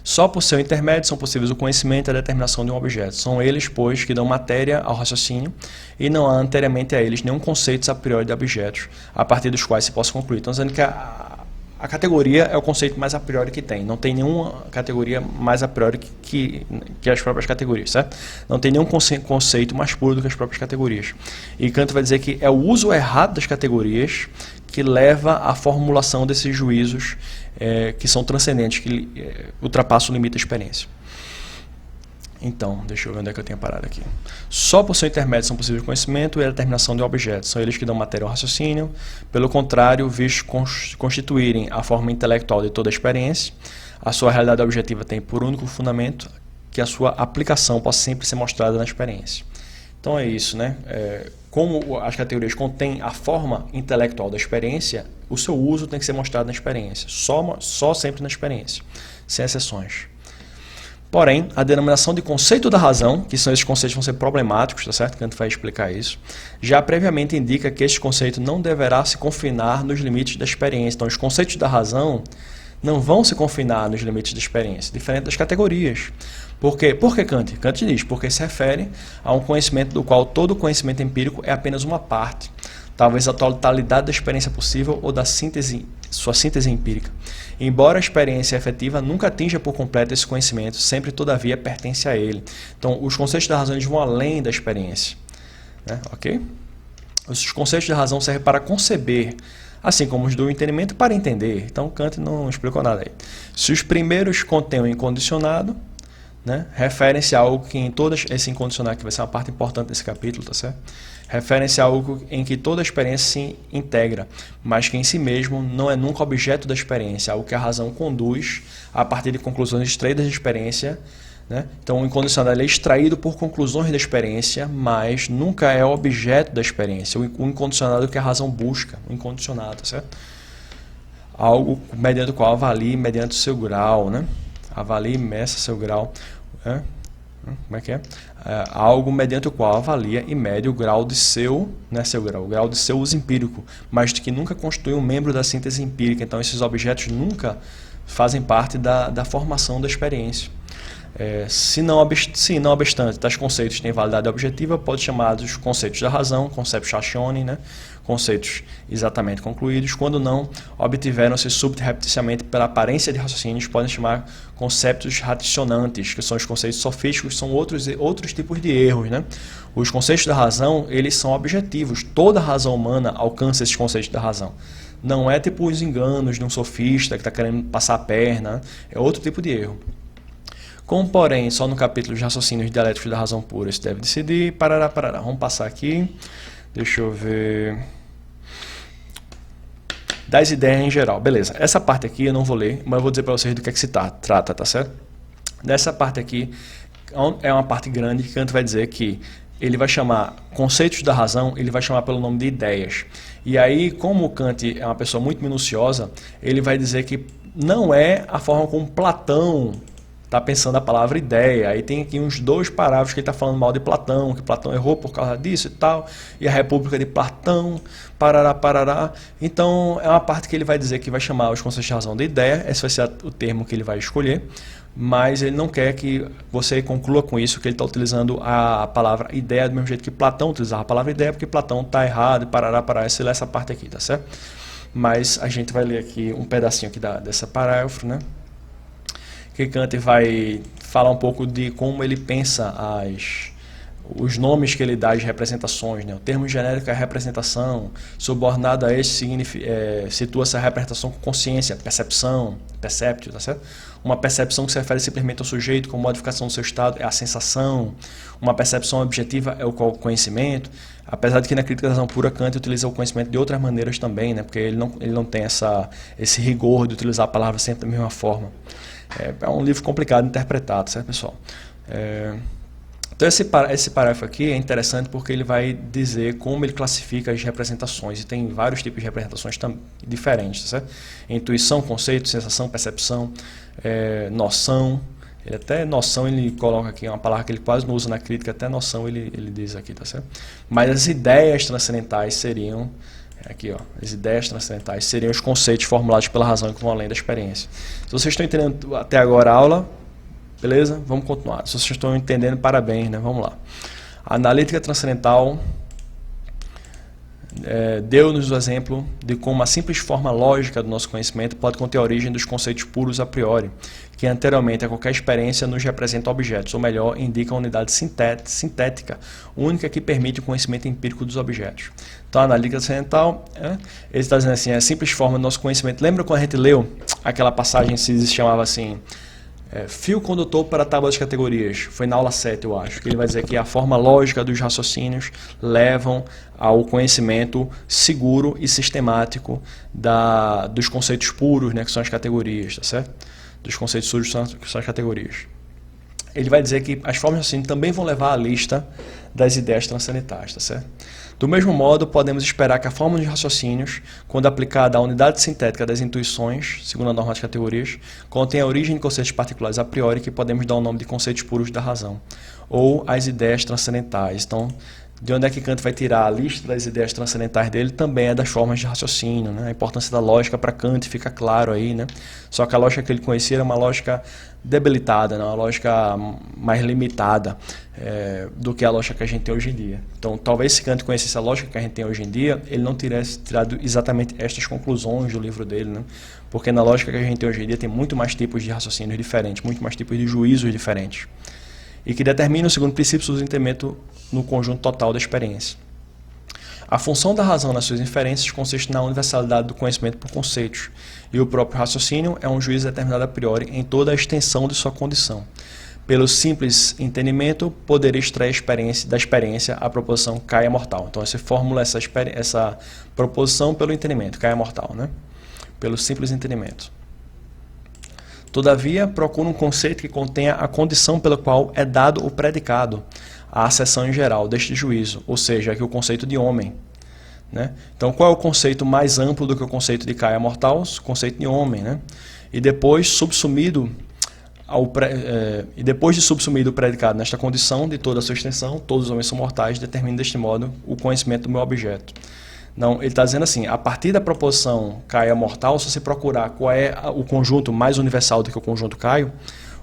A: Só por seu intermédio são possíveis o conhecimento e a determinação de um objeto. São eles, pois, que dão matéria ao raciocínio e não há anteriormente a eles nenhum conceito a priori de objetos, a partir dos quais se possa concluir. Então, dizendo que a categoria é o conceito mais a priori que tem. Não tem nenhuma categoria mais a priori que as próprias categorias, certo? Não tem nenhum conceito mais puro do que as próprias categorias. E Kant vai dizer que é o uso errado das categorias que leva à formulação desses juízos que são transcendentes, que ultrapassam o limite da experiência. Então, deixa eu ver onde é que eu tenho parado aqui. Só por seu intermédio são possíveis o conhecimento e a determinação de um objeto. São eles que dão matéria ao raciocínio. Pelo contrário, visto constituírem a forma intelectual de toda a experiência, a sua realidade objetiva tem por único fundamento que a sua aplicação possa sempre ser mostrada na experiência. Então é isso, né? Como as categorias contêm a forma intelectual da experiência, o seu uso tem que ser mostrado na experiência. Só sempre na experiência, sem exceções. Porém, a denominação de conceito da razão, que são esses conceitos que vão ser problemáticos, tá certo? Kant vai explicar isso, já previamente indica que este conceito não deverá se confinar nos limites da experiência. Então, os conceitos da razão não vão se confinar nos limites da experiência, diferente das categorias. Por quê? Por que Kant? Kant diz, porque se refere a um conhecimento do qual todo conhecimento empírico é apenas uma parte, talvez a totalidade da experiência possível ou da sua síntese empírica. Embora a experiência efetiva nunca atinja por completo esse conhecimento, sempre, todavia, pertence a ele. Então, os conceitos da razão eles vão além da experiência. Né? Ok? Os conceitos da razão servem para conceber assim como os do entendimento para entender. Então Kant não explicou nada aí. Se os primeiros contêm o incondicionado, né, referem-se a algo que em todas, esse incondicionado que vai ser uma parte importante desse capítulo, tá certo? Referem-se a algo em que toda a experiência se integra, mas que em si mesmo não é nunca objeto da experiência, algo que a razão conduz a partir de conclusões extraídas da experiência, né? Então o incondicionado é extraído por conclusões da experiência, mas nunca é objeto da experiência. O incondicionado é o que a razão busca, o incondicionado, tá certo? Algo mediante o qual avalie mediante o seu grau, né? Avalie e meça seu grau. Como é que é? Algo mediante o qual avalia e mede o grau de seu, né, o grau de seu uso empírico, mas de que nunca constitui um membro da síntese empírica. Então esses objetos nunca fazem parte da formação da experiência. Se não obstante, tais conceitos têm validade objetiva, pode chamados conceitos da razão, conceitos Shachoni, né? Conceitos exatamente concluídos. Quando não obtiveram-se subrepticiamente pela aparência de raciocínios, podem chamar conceitos raticionantes, que são os conceitos sofísticos, são outros tipos de erros, né? Os conceitos da razão, eles são objetivos. Toda razão humana alcança esses conceitos da razão. Não é tipo os enganos de um sofista que está querendo passar a perna, né? É outro tipo de erro. Como, porém, só no capítulo de raciocínios dialéticos da razão pura se deve decidir, parará. Vamos passar aqui, deixa eu ver, das ideias em geral. Beleza, essa parte aqui eu não vou ler, mas eu vou dizer para vocês do que é que se trata, tá certo? Nessa parte aqui, é uma parte grande que Kant vai dizer que ele vai chamar conceitos da razão, ele vai chamar pelo nome de ideias. E aí, como o Kant é uma pessoa muito minuciosa, ele vai dizer que não é a forma como Platão está pensando a palavra ideia. Aí tem aqui uns 2 parágrafos que ele está falando mal de Platão, que Platão errou por causa disso e tal, e a República de Platão, parará. Então é uma parte que ele vai dizer que vai chamar os conceitos de razão de ideia, esse vai ser o termo que ele vai escolher, mas ele não quer que você conclua com isso que ele está utilizando a palavra ideia do mesmo jeito que Platão utilizava a palavra ideia, porque Platão está errado, e parará, você lê essa parte aqui, tá certo? Mas a gente vai ler aqui um pedacinho aqui dessa parágrafo, né? Que Kant vai falar um pouco de como ele pensa os nomes que ele dá às representações, né? O termo genérico é representação, subordinado a este situa-se a representação com consciência, percepção, perceptio, tá certo? Uma percepção que se refere simplesmente ao sujeito com modificação do seu estado é a sensação, uma percepção objetiva é o conhecimento, apesar de que na crítica da razão pura Kant utiliza o conhecimento de outras maneiras também, né? Porque ele não tem esse rigor de utilizar a palavra sempre da mesma forma. É um livro complicado de interpretar, certo, pessoal? Então esse parágrafo aqui é interessante porque ele vai dizer como ele classifica as representações, e tem vários tipos de representações diferentes, certo? Intuição, conceito, sensação, percepção, noção. Noção ele coloca aqui, é uma palavra que ele quase não usa na crítica, até noção ele diz aqui, tá certo? Mas as ideias transcendentais seriam, aqui, ó, as ideias transcendentais seriam os conceitos formulados pela razão que vão além da experiência. Se vocês estão entendendo até agora a aula, beleza? Vamos continuar. Se vocês estão entendendo, parabéns, né? Vamos lá. A analítica transcendental deu-nos o exemplo de como a simples forma lógica do nosso conhecimento pode conter a origem dos conceitos puros a priori, que anteriormente a qualquer experiência nos representam objetos, ou melhor, indicam a unidade sintética, única que permite o conhecimento empírico dos objetos. Então a analítica transcendental, ele está dizendo assim, é a simples forma do nosso conhecimento. Lembra quando a gente leu aquela passagem que se chamava assim, fio condutor para a tábua das categorias? Foi na aula 7, eu acho, que ele vai dizer que a forma lógica dos raciocínios levam ao conhecimento seguro e sistemático dos conceitos puros, né, que são as categorias, tá certo? Dos conceitos puros que são as categorias. Ele vai dizer que as formas de raciocínio também vão levar à lista das ideias transcendentais, tá certo? Do mesmo modo, podemos esperar que a forma de raciocínios, quando aplicada à unidade sintética das intuições, segundo a norma das categorias, contém a origem de conceitos particulares a priori que podemos dar o nome de conceitos puros da razão, ou as ideias transcendentais. Então, de onde é que Kant vai tirar a lista das ideias transcendentais dele? Também é das formas de raciocínio, né? A importância da lógica para Kant fica claro aí, né? Só que a lógica que ele conhecia era uma lógica debilitada, né? Uma lógica mais limitada do que a lógica que a gente tem hoje em dia. Então, talvez se Kant conhecesse a lógica que a gente tem hoje em dia, ele não tivesse tirado exatamente estas conclusões do livro dele, né? Porque na lógica que a gente tem hoje em dia tem muito mais tipos de raciocínios diferentes, muito mais tipos de juízos diferentes, e que determina o segundo princípio do entendimento no conjunto total da experiência. A função da razão nas suas inferências consiste na universalidade do conhecimento por conceitos, e o próprio raciocínio é um juízo determinado a priori em toda a extensão de sua condição. Pelo simples entendimento, poderia extrair da experiência a proposição caia mortal. Então, você formula essa proposição pelo entendimento, caia mortal, né? Pelo simples entendimento. Todavia, procura um conceito que contenha a condição pela qual é dado o predicado, a acessão em geral deste juízo, ou seja, aqui o conceito de homem. Né? Então, qual é o conceito mais amplo do que o conceito de caia mortal? O conceito de homem. Né? E depois de subsumido o predicado nesta condição de toda a sua extensão, todos os homens são mortais, determina deste modo o conhecimento do meu objeto. Não, ele está dizendo assim, a partir da proposição caia mortal, se você procurar qual é o conjunto mais universal do que o conjunto caio,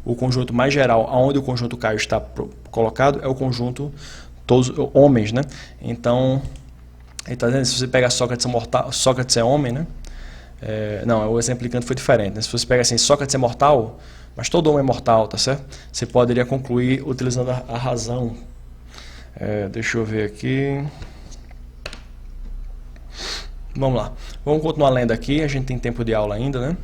A: o conjunto mais geral, aonde o conjunto caio está colocado, é o conjunto todos homens, né? Então, ele está dizendo, se você pega Sócrates mortal, Sócrates é homem, né? Não, o exemplo foi diferente. Né? Se você pega assim, Sócrates é mortal, mas todo homem é mortal, tá certo? Você poderia concluir utilizando a razão. Deixa eu ver aqui. Vamos lá. Vamos continuar lendo aqui, a gente tem tempo de aula ainda, né?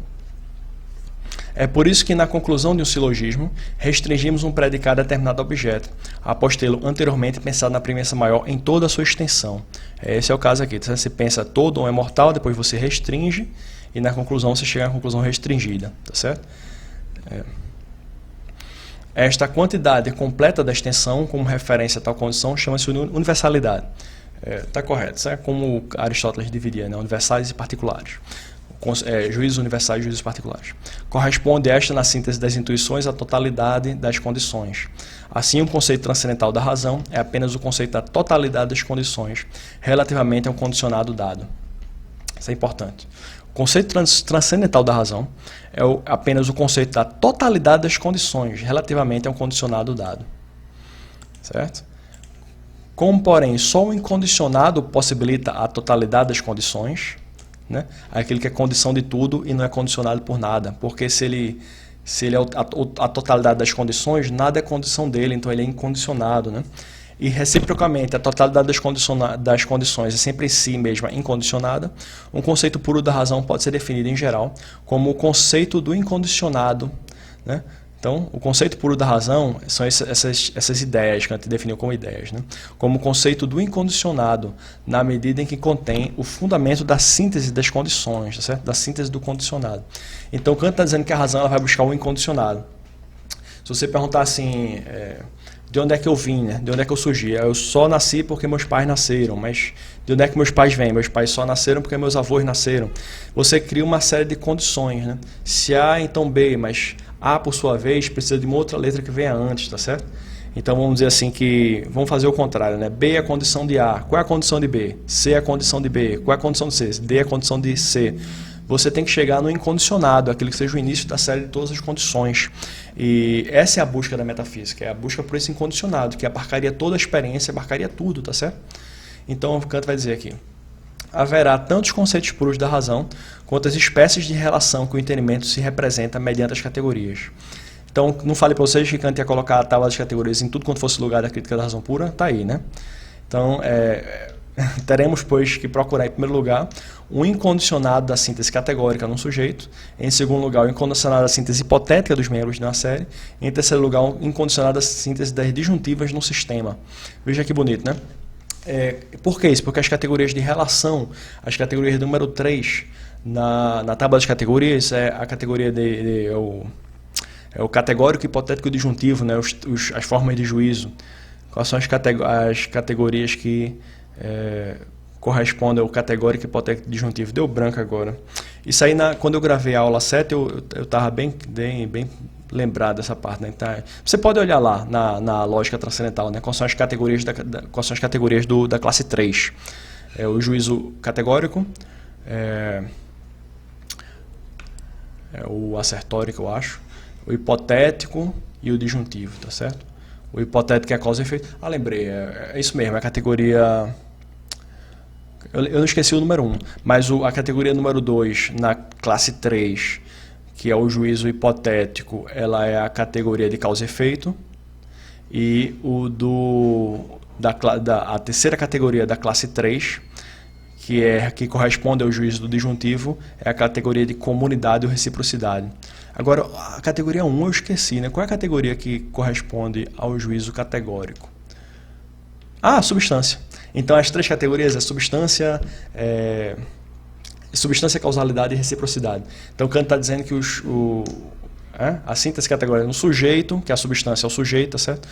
A: É por isso que na conclusão de um silogismo, restringimos um predicado a determinado objeto, após tê-lo anteriormente pensado na premissa maior em toda a sua extensão. Esse é o caso aqui. Você pensa todo homem é mortal, depois você restringe, e na conclusão você chega à conclusão restringida, tá certo? Esta quantidade completa da extensão, como referência a tal condição, chama-se universalidade. Está correto, certo? Como Aristóteles dividia, né? Universais e particulares. Juízos universais e juízos particulares. Corresponde esta, na síntese das intuições, à totalidade das condições. Assim, o conceito transcendental da razão é apenas o conceito da totalidade das condições relativamente a um condicionado dado. Isso é importante. O conceito transcendental da razão é apenas o conceito da totalidade das condições relativamente a um condicionado dado. Certo? Como, porém, só o incondicionado possibilita a totalidade das condições, né? Aquele que é condição de tudo e não é condicionado por nada, porque se ele é a totalidade das condições, nada é condição dele, então ele é incondicionado. Né? E reciprocamente, a totalidade das condições é sempre em si mesma incondicionada. Um conceito puro da razão pode ser definido em geral como o conceito do incondicionado. Né? Então, o conceito puro da razão são essas ideias que a gente definiu como ideias, né? Como o conceito do incondicionado, na medida em que contém o fundamento da síntese das condições, tá certo? Da síntese do condicionado. Então, Kant está dizendo que a razão ela vai buscar o incondicionado. Se você perguntar assim, de onde é que eu vim, né? De onde é que eu surgi? Eu só nasci porque meus pais nasceram, mas de onde é que meus pais vêm? Meus pais só nasceram porque meus avós nasceram. Você cria uma série de condições, né? Se A, então B, mas A, por sua vez, precisa de uma outra letra que venha antes, tá certo? Então vamos dizer assim que, vamos fazer o contrário, né? B é a condição de A, qual é a condição de B? C é a condição de B, qual é a condição de C? D é a condição de C. Você tem que chegar no incondicionado, aquele que seja o início da série de todas as condições. E essa é a busca da metafísica, é a busca por esse incondicionado, que abarcaria toda a experiência, abarcaria tudo, tá certo? Então o Kant vai dizer aqui: haverá tantos conceitos puros da razão quanto as espécies de relação que o entendimento se representa mediante as categorias. Então, não falei para vocês que Kant ia colocar a tábua das categorias em tudo quanto fosse lugar da crítica da razão pura? Está aí, né? Então, teremos, pois, que procurar, em primeiro lugar, um incondicionado da síntese categórica num sujeito, em segundo lugar, o incondicionado da síntese hipotética dos membros de uma série, e em terceiro lugar, o incondicionado da síntese das disjuntivas num sistema. Veja que bonito, né? Por que isso? Porque as categorias de relação, as categorias do número 3 na tábua das categorias, é a categoria o categórico, hipotético e disjuntivo, né? As formas de juízo. Quais são as categorias que correspondem ao categórico, hipotético e disjuntivo? Deu branco agora. Isso aí, quando eu gravei a aula 7, eu estava bem lembrado dessa parte, né? Então, você pode olhar lá na lógica transcendental, né? Quais são as categorias da classe 3. O juízo categórico, o assertórico, eu acho, o hipotético e o disjuntivo, tá certo? O hipotético é causa e efeito. Lembrei, é isso mesmo, é a categoria... Eu não esqueci o número 1, mas a categoria número 2 na classe 3, que é o juízo hipotético, ela é a categoria de causa e efeito, e a terceira categoria da classe 3 que corresponde ao juízo do disjuntivo, é a categoria de comunidade ou reciprocidade. Agora, a categoria 1 eu esqueci, né? Qual é a categoria que corresponde ao juízo categórico? Ah, substância. Então, as três categorias é substância, causalidade e reciprocidade. Então, Kant está dizendo que a síntese categórica no sujeito, que a substância é o sujeito, tá certo?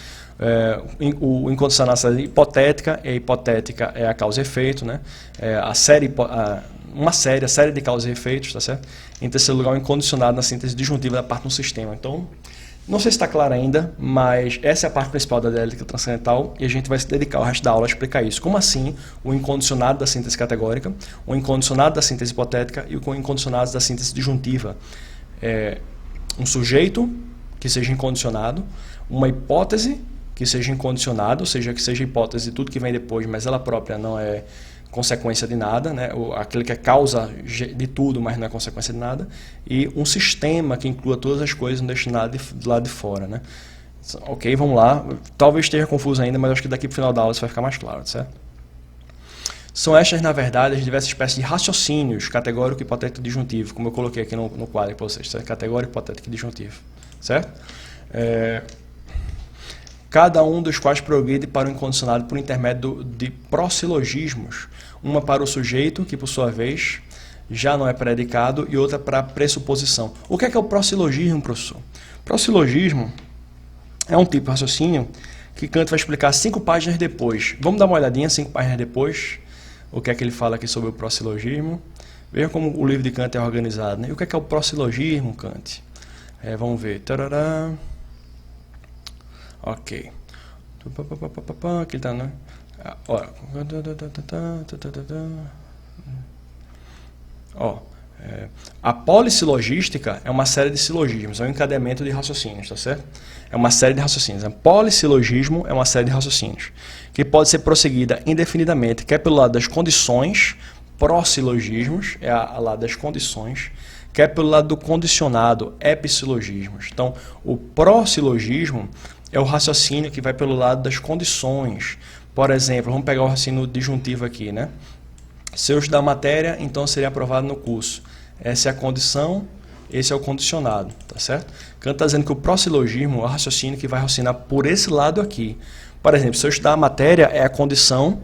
A: O incondicional é hipotética, e a hipotética é a causa e efeito, né? A série de causas e efeitos, tá certo? Em terceiro lugar, o incondicionado na síntese disjuntiva da parte no sistema. Então, não sei se está claro ainda, mas essa é a parte principal da dialética transcendental e a gente vai se dedicar o resto da aula a explicar isso. Como assim o incondicionado da síntese categórica, o incondicionado da síntese hipotética e o incondicionado da síntese disjuntiva? Um sujeito que seja incondicionado, uma hipótese que seja incondicionada, ou seja, que seja hipótese de tudo que vem depois, mas ela própria não é consequência de nada, né? Aquele que é causa de tudo, mas não é consequência de nada, e um sistema que inclua todas as coisas, não deixe nada do lado de fora, né? Ok, vamos lá. Talvez esteja confuso ainda, mas acho que daqui para o final da aula isso vai ficar mais claro, certo? São estas, na verdade, as diversas espécies de raciocínios, categórico, hipotético e disjuntivo, como eu coloquei aqui no quadro para vocês, certo? Categórico, hipotético e disjuntivo, certo? Cada um dos quais progride para o incondicionado por intermédio de prossilogismos, uma para o sujeito, que por sua vez já não é predicado, e outra para a pressuposição. O que é o prossilogismo, professor? Prossilogismo é um tipo de raciocínio que Kant vai explicar 5 páginas depois. Vamos dar uma olhadinha 5 páginas depois, o que é que ele fala aqui sobre o prossilogismo. Veja como o livro de Kant é organizado, né? E o que é o prossilogismo, Kant? Vamos ver. Tarará. Ok. Aqui está, né? A polissilogística é uma série de silogismos, é um encadeamento de raciocínios, tá certo? É uma série de raciocínios. O polissilogismo é uma série de raciocínios que pode ser prosseguida indefinidamente, quer pelo lado das condições, prossilogismos, é a lado das condições, quer pelo lado do condicionado, epissilogismos. Então, o prossilogismo é o raciocínio que vai pelo lado das condições. Por exemplo, vamos pegar o raciocínio disjuntivo aqui, né? Se eu estudar a matéria, então seria aprovado no curso. Essa é a condição, esse é o condicionado, tá certo? Kant está dizendo que o prossilogismo é o raciocínio que vai raciocinar por esse lado aqui. Por exemplo, se eu estudar a matéria, é a condição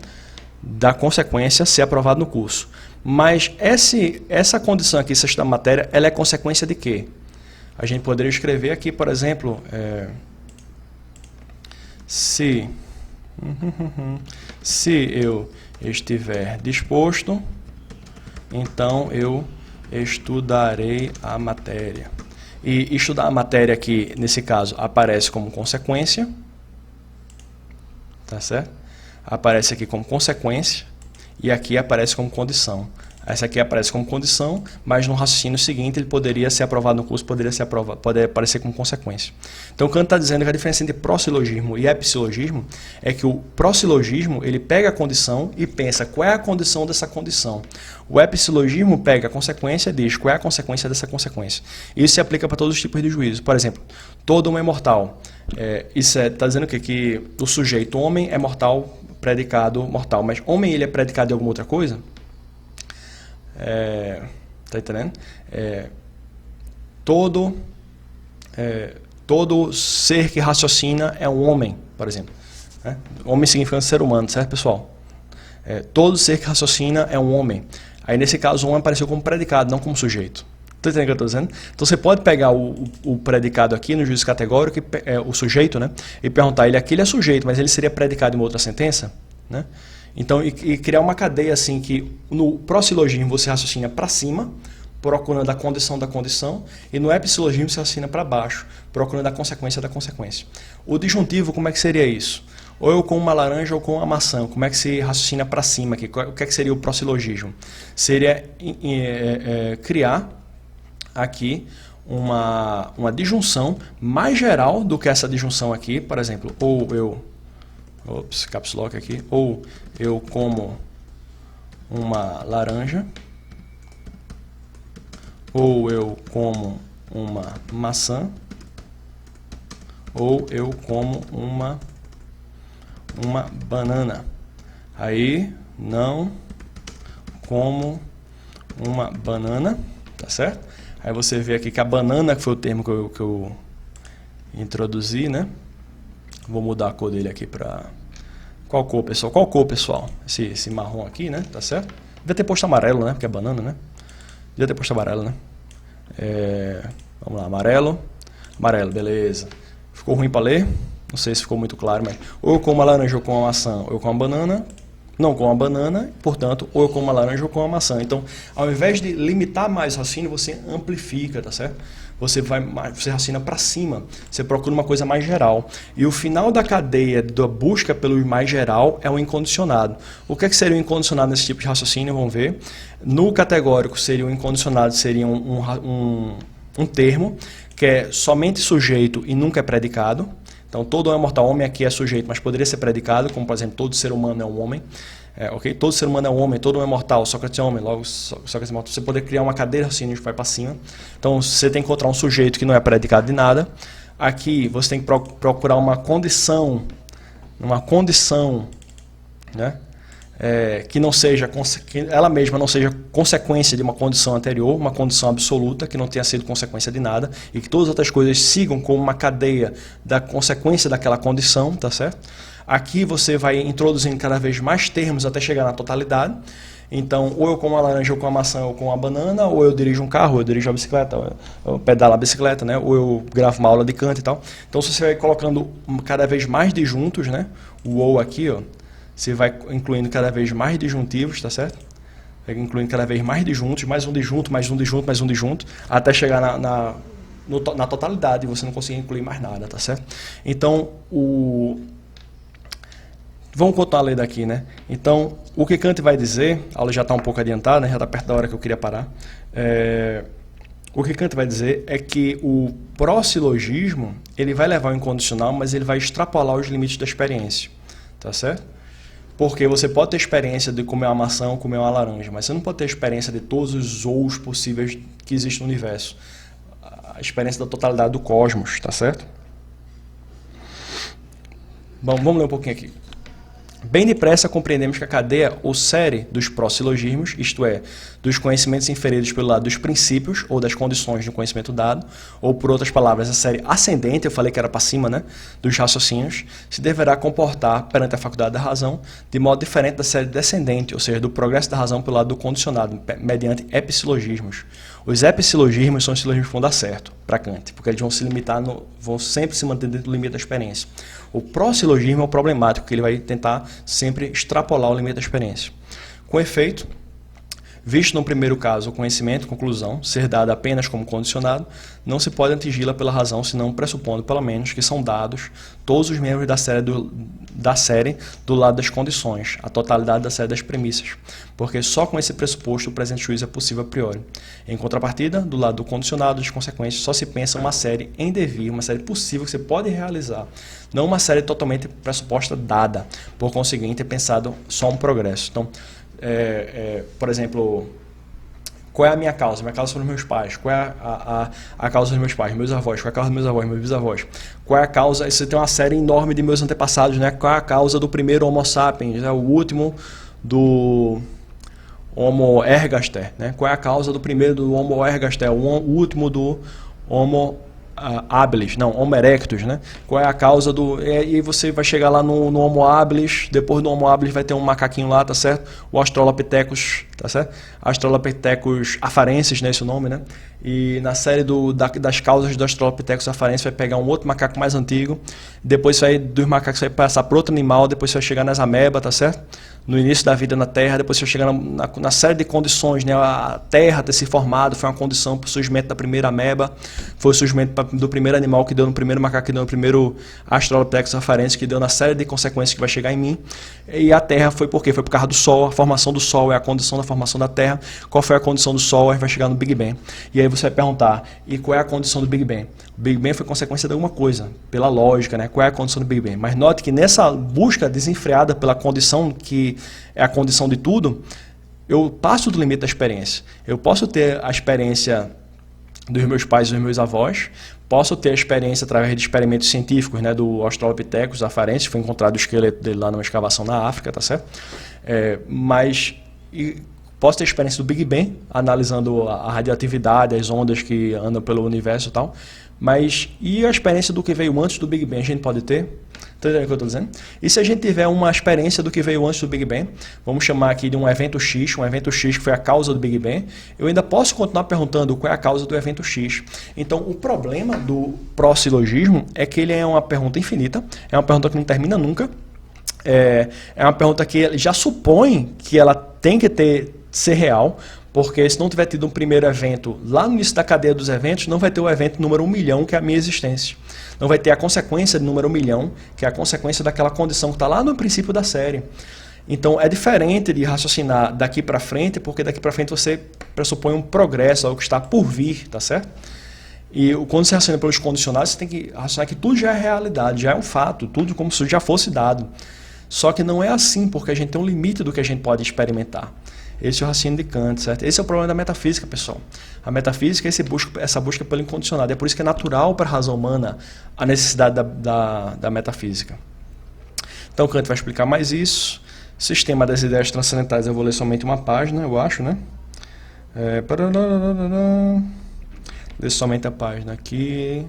A: da consequência ser aprovado no curso. Mas essa condição aqui, se eu estudar a matéria, ela é consequência de quê? A gente poderia escrever aqui, por exemplo, se eu estiver disposto, então eu estudarei a matéria. E estudar a matéria aqui, nesse caso, aparece como consequência, tá certo? Aparece aqui como consequência e aqui aparece como condição. Essa aqui aparece como condição, mas no raciocínio seguinte ele poderia ser aprovado no curso, poderia aparecer como consequência. Então Kant está dizendo que a diferença entre prossilogismo e epissilogismo é que o prossilogismo ele pega a condição e pensa qual é a condição dessa condição. O epissilogismo pega a consequência e diz qual é a consequência dessa consequência. Isso se aplica para todos os tipos de juízo. Por exemplo, todo homem é mortal. Isso está dizendo o quê? Que o sujeito homem é mortal, predicado mortal. Mas homem ele é predicado de alguma outra coisa? Tá entendendo? Todo ser que raciocina é um homem, por exemplo. Né? Homem significa ser humano, certo, pessoal? Todo ser que raciocina é um homem. Aí, nesse caso, o homem apareceu como predicado, não como sujeito. Tá entendendo o que eu estou dizendo? Então, você pode pegar o predicado aqui no juízo categórico, o sujeito, né? E perguntar, ele é sujeito, mas ele seria predicado em uma outra sentença? Né? Então, e criar uma cadeia assim que no prossilogismo você raciocina para cima, procurando a condição da condição, e no epissilogismo você raciocina para baixo, procurando a consequência da consequência. O disjuntivo, como é que seria isso? Ou eu com uma laranja ou com uma maçã, como é que se raciocina para cima aqui? O que é que seria o prossilogismo? Seria criar aqui uma disjunção mais geral do que essa disjunção aqui, por exemplo, ou eu... Ops, caps lock aqui. Ou eu como uma laranja. Ou eu como uma maçã. Ou eu como uma banana. Aí, não como uma banana, tá certo? Aí você vê aqui que a banana, que foi o termo que eu introduzi, né? Vou mudar a cor dele aqui para... Qual cor, pessoal? Qual cor, pessoal? Esse marrom aqui, né? Tá certo? Devia ter posto amarelo, né? Porque é banana, né? Devia ter posto amarelo, né? Vamos lá, amarelo. Amarelo, beleza. Ficou ruim para ler? Não sei se ficou muito claro, mas... Ou eu como uma laranja ou com uma maçã, ou eu como uma banana... Não com uma banana, portanto, ou eu como uma laranja ou com uma maçã. Então, ao invés de limitar mais o raciocínio, você amplifica, tá certo? Você raciocina para cima, você procura uma coisa mais geral. E o final da cadeia da busca pelo mais geral é o incondicionado. O que é que seria o incondicionado nesse tipo de raciocínio? Vamos ver. No categórico, seria o incondicionado, seria um termo que é somente sujeito e nunca é predicado. Então, todo é mortal, homem aqui é sujeito, mas poderia ser predicado, como, por exemplo, todo ser humano é um homem. Ok? Todo ser humano é um homem, todo é mortal, Sócrates é homem, logo Sócrates é mortal. Você poderia criar uma cadeira assim, a gente vai para cima. Então, você tem que encontrar um sujeito que não é predicado de nada. Aqui, você tem que procurar uma condição, né? Que não seja, que ela mesma não seja consequência de uma condição anterior, uma condição absoluta, que não tenha sido consequência de nada, e que todas as outras coisas sigam como uma cadeia da consequência daquela condição, tá certo? Aqui você vai introduzindo cada vez mais termos até chegar na totalidade. Então, ou eu como uma laranja, ou com uma maçã, ou com uma banana, ou eu dirijo um carro, ou eu dirijo uma bicicleta, eu pedalo a bicicleta, né? Ou eu gravo uma aula de canto e tal. Então, se você vai colocando cada vez mais disjuntos, né? O ou aqui, ó, você vai incluindo cada vez mais disjuntivos, tá certo? Vai incluindo cada vez mais disjuntos, mais um disjunto, mais um disjunto, mais um disjunto, até chegar na totalidade e você não conseguir incluir mais nada, tá certo? Então, vamos continuar a ler daqui, né? Então, o que Kant vai dizer, a aula já está um pouco adiantada, né? Já está perto da hora que eu queria parar. O que Kant vai dizer é que o pró-silogismo, ele vai levar ao incondicional, mas ele vai extrapolar os limites da experiência, tá certo? Porque você pode ter experiência de comer uma maçã ou comer uma laranja, mas você não pode ter experiência de todos os ous possíveis que existem no universo. A experiência da totalidade do cosmos, tá certo? Bom, vamos ler um pouquinho aqui. Bem depressa compreendemos que a cadeia ou série dos pró-silogismos, isto é, dos conhecimentos inferidos pelo lado dos princípios ou das condições de um conhecimento dado, ou por outras palavras, a série ascendente, eu falei que era para cima, né, dos raciocínios, se deverá comportar perante a faculdade da razão de modo diferente da série descendente, ou seja, do progresso da razão pelo lado do condicionado, mediante epsilogismos. Os epsilogismos são os silogismos que vão dar certo para Kant, porque eles vão se limitar, vão sempre se manter dentro do limite da experiência. O pró-silogismo é o problemático, que ele vai tentar sempre extrapolar o limite da experiência. Com efeito, visto no primeiro caso o conhecimento, conclusão, ser dada apenas como condicionado, não se pode atingi-la pela razão, senão pressupondo, pelo menos, que são dados todos os membros da série do lado das condições, a totalidade da série das premissas, porque só com esse pressuposto o presente juízo é possível a priori. Em contrapartida, do lado do condicionado, das consequências, só se pensa uma série em devir, uma série possível que você pode realizar, não uma série totalmente pressuposta dada, por conseguinte é pensado só um progresso. Então, por exemplo, qual é a minha causa? Minha causa são os meus pais. Qual é a causa dos meus pais? Meus avós. Qual é a causa dos meus avós? Meus bisavós. Qual é a causa? Você tem uma série enorme de meus antepassados, né? Qual é a causa do primeiro Homo sapiens? O último do Homo ergaster, né? Qual é a causa do primeiro do Homo ergaster? O último do Homo habilis, não, Homo erectus, né? Qual é a causa do... E você vai chegar lá no Homo habilis, depois do Homo habilis vai ter um macaquinho lá, tá certo? O Australopithecus, tá certo? Australopithecus afarensis, né, esse é o nome, né? E na série das causas do Australopithecus afarensis vai pegar um outro macaco mais antigo, depois dos macacos vai passar para outro animal, depois vai chegar nas amebas, tá certo? No início da vida na Terra, depois você chega na série de condições, né? A Terra ter se formado foi uma condição para o surgimento da primeira ameba, foi o surgimento do primeiro animal que deu no primeiro macaco, que deu no primeiro Australopithecus afarensis, que deu na série de consequências que vai chegar em mim. E a Terra foi por quê? Foi por causa do Sol, a formação do Sol é a condição da formação da Terra. Qual foi a condição do Sol? A gente vai chegar no Big Bang. E aí você vai perguntar, e qual é a condição do Big Bang? O Big Bang foi consequência de alguma coisa, pela lógica, né? Qual é a condição do Big Bang? Mas note que nessa busca desenfreada pela condição que é a condição de tudo, eu passo do limite da experiência. Eu posso ter a experiência dos meus pais e dos meus avós, posso ter a experiência através de experimentos científicos, né, do Australopithecus afarensis, foi encontrado o esqueleto dele lá numa escavação na África, tá certo? Mas Posso ter experiência do Big Bang, analisando a radioatividade, as ondas que andam pelo universo e tal, mas e a experiência do que veio antes do Big Bang? A gente pode ter? Está entendendo o que eu estou dizendo? E se a gente tiver uma experiência do que veio antes do Big Bang, vamos chamar aqui de um evento X que foi a causa do Big Bang, eu ainda posso continuar perguntando qual é a causa do evento X. Então, o problema do pró-silogismo é que ele é uma pergunta infinita, é uma pergunta que não termina nunca, é uma pergunta que ele já supõe que ela tem que ser real, porque se não tiver tido um primeiro evento lá no início da cadeia dos eventos, não vai ter o evento número 1 milhão, que é a minha existência. Não vai ter a consequência de número 1 milhão, que é a consequência daquela condição que está lá no princípio da série. Então é diferente de raciocinar daqui para frente, porque daqui para frente você pressupõe um progresso, algo que está por vir, tá certo? E quando você raciocina pelos condicionados, você tem que raciocinar que tudo já é realidade, já é um fato, tudo como se já fosse dado. Só que não é assim, porque a gente tem um limite do que a gente pode experimentar. Esse é o raciocínio de Kant, certo? Esse é o problema da metafísica, pessoal. A metafísica é essa busca pelo incondicionado. É por isso que é natural para a razão humana a necessidade da metafísica. Então, Kant vai explicar mais isso. Sistema das ideias transcendentais, eu vou ler somente uma página, eu acho, né? Ler somente a página aqui.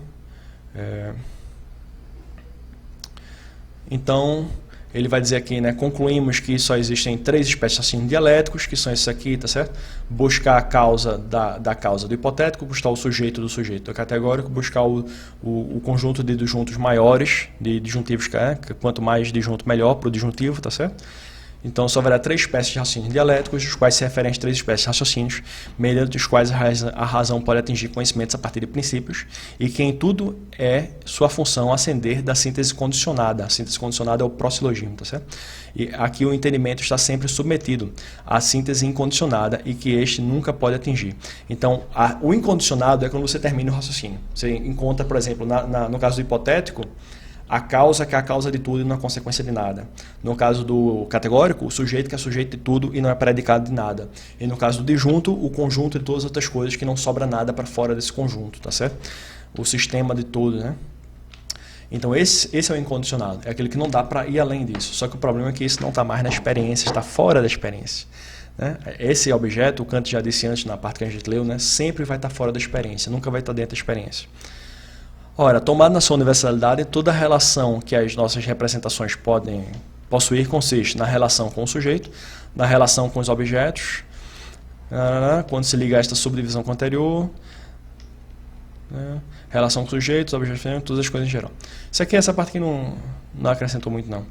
A: Então, ele vai dizer aqui, né, concluímos que só existem 3 espécies de raciocínios dialéticos, que são esses aqui, tá certo? Buscar a causa da causa do hipotético, buscar o sujeito do sujeito categórico, buscar o conjunto de disjuntos maiores, de disjuntivos, quanto mais disjunto melhor para o disjuntivo, tá certo? Então, só haverá 3 espécies de raciocínios dialéticos, os quais se referem às 3 espécies de raciocínios, mediante os quais a razão pode atingir conhecimentos a partir de princípios, e que em tudo é sua função ascender da síntese condicionada. A síntese condicionada é o pró-silogismo, tá certo? E aqui o entendimento está sempre submetido à síntese incondicionada e que este nunca pode atingir. Então, o incondicionado é quando você termina o raciocínio. Você encontra, por exemplo, no caso do hipotético, a causa que é a causa de tudo e não é consequência de nada. No caso do categórico, o sujeito que é sujeito de tudo e não é predicado de nada. E no caso do disjunto, o conjunto de todas as outras coisas que não sobra nada para fora desse conjunto, tá certo? O sistema de tudo, né? Então esse é o incondicionado, é aquele que não dá para ir além disso. Só que o problema é que isso não está mais na experiência, está fora da experiência. Né? Esse objeto, o Kant já disse antes na parte que a gente leu, né? Sempre vai estar fora da experiência, nunca vai estar dentro da experiência. Ora, tomado na sua universalidade, toda relação que as nossas representações podem possuir consiste na relação com o sujeito, na relação com os objetos, quando se liga a esta subdivisão com o anterior, relação com sujeitos, objetos, todas as coisas em geral. Isso aqui é essa parte que não acrescentou muito, não.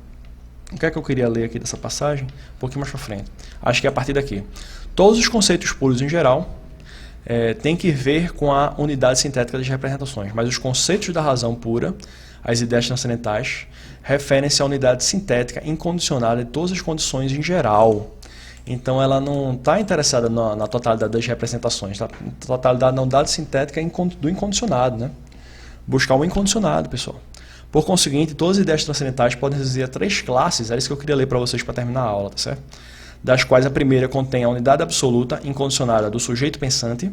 A: O que é que eu queria ler aqui dessa passagem? Um pouquinho mais para frente. Acho que é a partir daqui. Todos os conceitos puros em geral tem que ver com a unidade sintética das representações, mas os conceitos da razão pura, as ideias transcendentais, referem-se à unidade sintética incondicionada de todas as condições em geral. Então ela não está interessada na totalidade das representações, tá? Totalidade na unidade sintética do incondicionado, né? Buscar o incondicionado, pessoal. Por conseguinte, todas as ideias transcendentais podem reduzir a 3 classes, é isso que eu queria ler para vocês para terminar a aula, tá certo? Das quais a primeira contém a unidade absoluta incondicionada do sujeito pensante.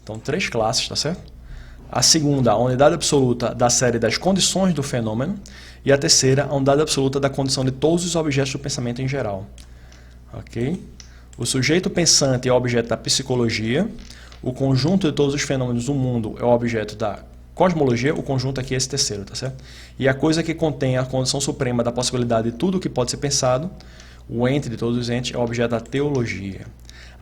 A: Então, 3 classes, tá certo? A segunda, a unidade absoluta da série das condições do fenômeno. E a terceira, a unidade absoluta da condição de todos os objetos do pensamento em geral. Ok? O sujeito pensante é o objeto da psicologia. O conjunto de todos os fenômenos do mundo é o objeto da cosmologia. O conjunto aqui é esse terceiro, tá certo? E a coisa que contém a condição suprema da possibilidade de tudo o que pode ser pensado, o ente de todos os entes, é o objeto da teologia.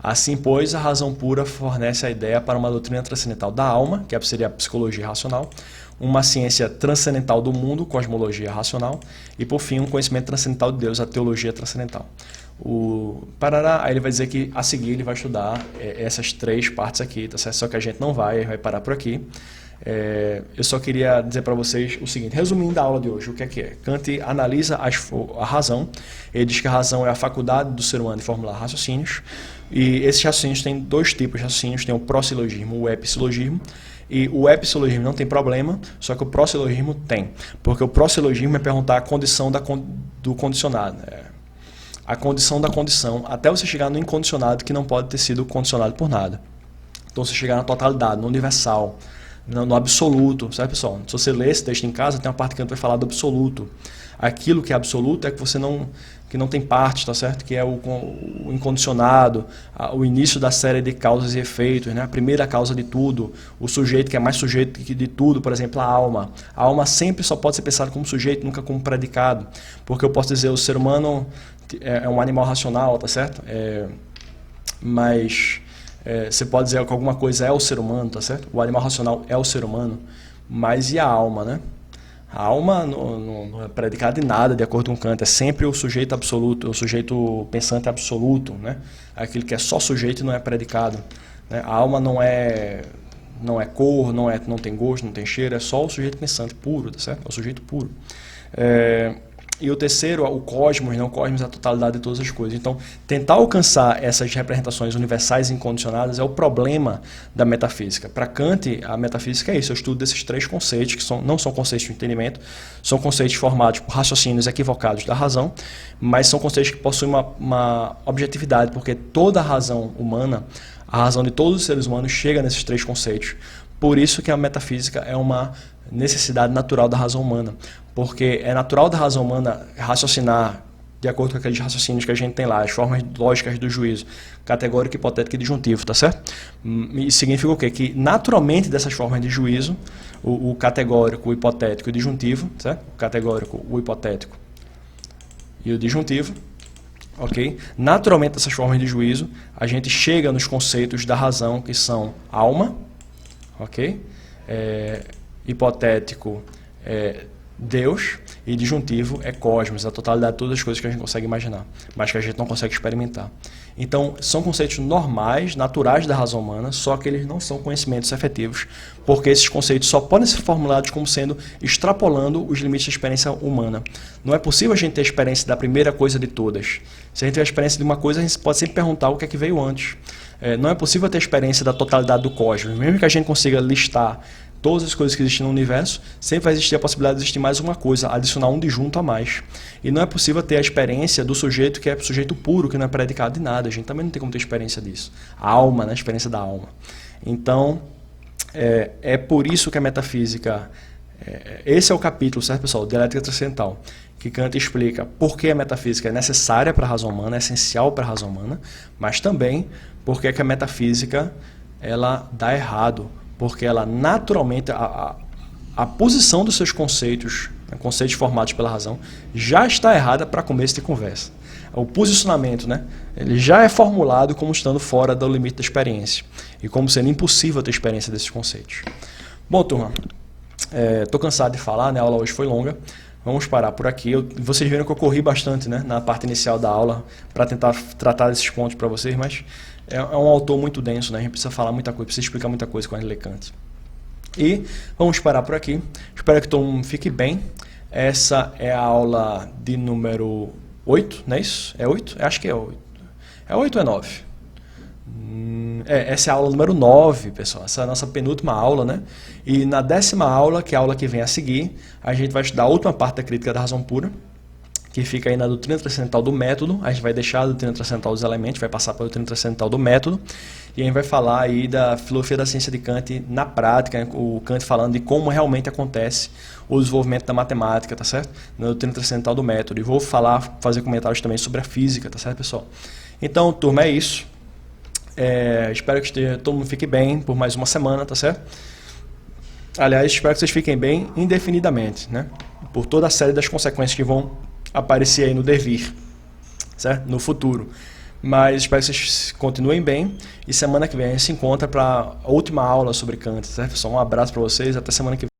A: Assim, pois, a razão pura fornece a ideia para uma doutrina transcendental da alma, que seria a psicologia racional, uma ciência transcendental do mundo, cosmologia racional, e, por fim, um conhecimento transcendental de Deus, a teologia transcendental. Aí ele vai dizer que, a seguir, ele vai estudar essas 3 partes aqui, tá certo? Só que a gente não vai parar por aqui. Eu só queria dizer para vocês o seguinte, resumindo a aula de hoje, o que é? Kant analisa a razão, ele diz que a razão é a faculdade do ser humano de formular raciocínios, e esses raciocínios têm 2 tipos de raciocínios, tem o pró-silogismo e o epsilogismo, e o epsilogismo não tem problema, só que o pró-silogismo tem, porque o pró-silogismo é perguntar a condição do condicionado, a condição da condição, até você chegar no incondicionado que não pode ter sido condicionado por nada. Então você chegar na totalidade, no universal, no absoluto, certo, pessoal? Se você ler esse texto em casa, tem uma parte que Kant vai falar do absoluto. Aquilo que é absoluto é que não tem parte, tá certo? Que é o incondicionado, o início da série de causas e efeitos, né? A primeira causa de tudo, o sujeito que é mais sujeito de tudo, por exemplo, a alma. A alma sempre só pode ser pensada como sujeito, nunca como predicado. Porque eu posso dizer, o ser humano é um animal racional, tá certo? Mas você pode dizer que alguma coisa é o ser humano, tá certo? O animal racional é o ser humano, mas e a alma, né? A alma não é predicada em nada, de acordo com Kant, é sempre o sujeito absoluto, o sujeito pensante absoluto, né? Aquilo que é só sujeito e não é predicado, né? A alma não é cor, não tem gosto, não tem cheiro, é só o sujeito pensante puro, tá certo? É o sujeito puro. E o terceiro, o cosmos, né? O cosmos é a totalidade de todas as coisas. Então, tentar alcançar essas representações universais e incondicionadas é o problema da metafísica. Para Kant, a metafísica é isso, é o estudo desses três conceitos, que não são conceitos de entendimento, são conceitos formados por raciocínios equivocados da razão, mas são conceitos que possuem uma objetividade, porque toda a razão humana, a razão de todos os seres humanos chega nesses três conceitos. Por isso que a metafísica é uma necessidade natural da razão humana, porque é natural da razão humana raciocinar de acordo com aqueles raciocínios que a gente tem lá, as formas lógicas do juízo, categórico, hipotético e disjuntivo, tá certo? Isso significa o quê? Que naturalmente dessas formas de juízo, o categórico, o hipotético e o disjuntivo, certo? O categórico, o hipotético e o disjuntivo, ok? Naturalmente dessas formas de juízo, a gente chega nos conceitos da razão, que são alma, ok? Hipotético é Deus e disjuntivo é cosmos, a totalidade de todas as coisas que a gente consegue imaginar, mas que a gente não consegue experimentar. Então, são conceitos normais, naturais da razão humana, só que eles não são conhecimentos efetivos, porque esses conceitos só podem ser formulados como sendo extrapolando os limites da experiência humana. Não é possível a gente ter a experiência da primeira coisa de todas. Se a gente tiver a experiência de uma coisa, a gente pode sempre perguntar o que é que veio antes. Não é possível ter a experiência da totalidade do cosmos. Mesmo que a gente consiga listar todas as coisas que existem no universo, sempre vai existir a possibilidade de existir mais uma coisa, adicionar um disjunto a mais. E não é possível ter a experiência do sujeito que é sujeito puro, que não é predicado de nada. A gente também não tem como ter experiência disso. A alma, né? A experiência da alma. Então, é por isso que a metafísica... esse é o capítulo, certo, pessoal? Dialética transcendental, que Kant explica por que a metafísica é necessária para a razão humana, é essencial para a razão humana, mas também porque é que a metafísica ela dá errado, porque ela naturalmente, a posição dos seus conceitos, né, conceitos formados pela razão, já está errada para começo de conversa. O posicionamento, né, ele já é formulado como estando fora do limite da experiência e como sendo impossível ter experiência desses conceitos. Bom, turma, estou cansado de falar, né, a aula hoje foi longa. Vamos parar por aqui. Vocês viram que eu corri bastante, né, na parte inicial da aula para tentar tratar desses pontos para vocês, mas é um autor muito denso, né? A gente precisa falar muita coisa, precisa explicar muita coisa quando a gente lê Kant. E vamos parar por aqui. Espero que todo mundo fique bem. Essa é a aula de número 8, não é isso? É 8? Acho que é 8. É 8 ou é 9? Essa é a aula número 9, pessoal. Essa é a nossa penúltima aula, né? E na 10ª aula, que é a aula que vem a seguir, a gente vai estudar a última parte da crítica da razão pura, que fica aí na doutrina transcendental do método. A gente vai deixar a doutrina transcendental dos elementos, vai passar para a doutrina transcendental do método, e a gente vai falar aí da filosofia da ciência de Kant na prática, né? O Kant falando de como realmente acontece o desenvolvimento da matemática, tá certo? Na doutrina transcendental do método. E vou fazer comentários também sobre a física, tá certo, pessoal? Então, turma, é isso. Espero que todo mundo fique bem por mais uma semana, tá certo? Aliás, espero que vocês fiquem bem indefinidamente, né? Por toda a série das consequências que vão aparecer aí no devir, certo? No futuro. Mas espero que vocês continuem bem e semana que vem a gente se encontra para a última aula sobre Kant, certo? Só um abraço para vocês, até semana que vem.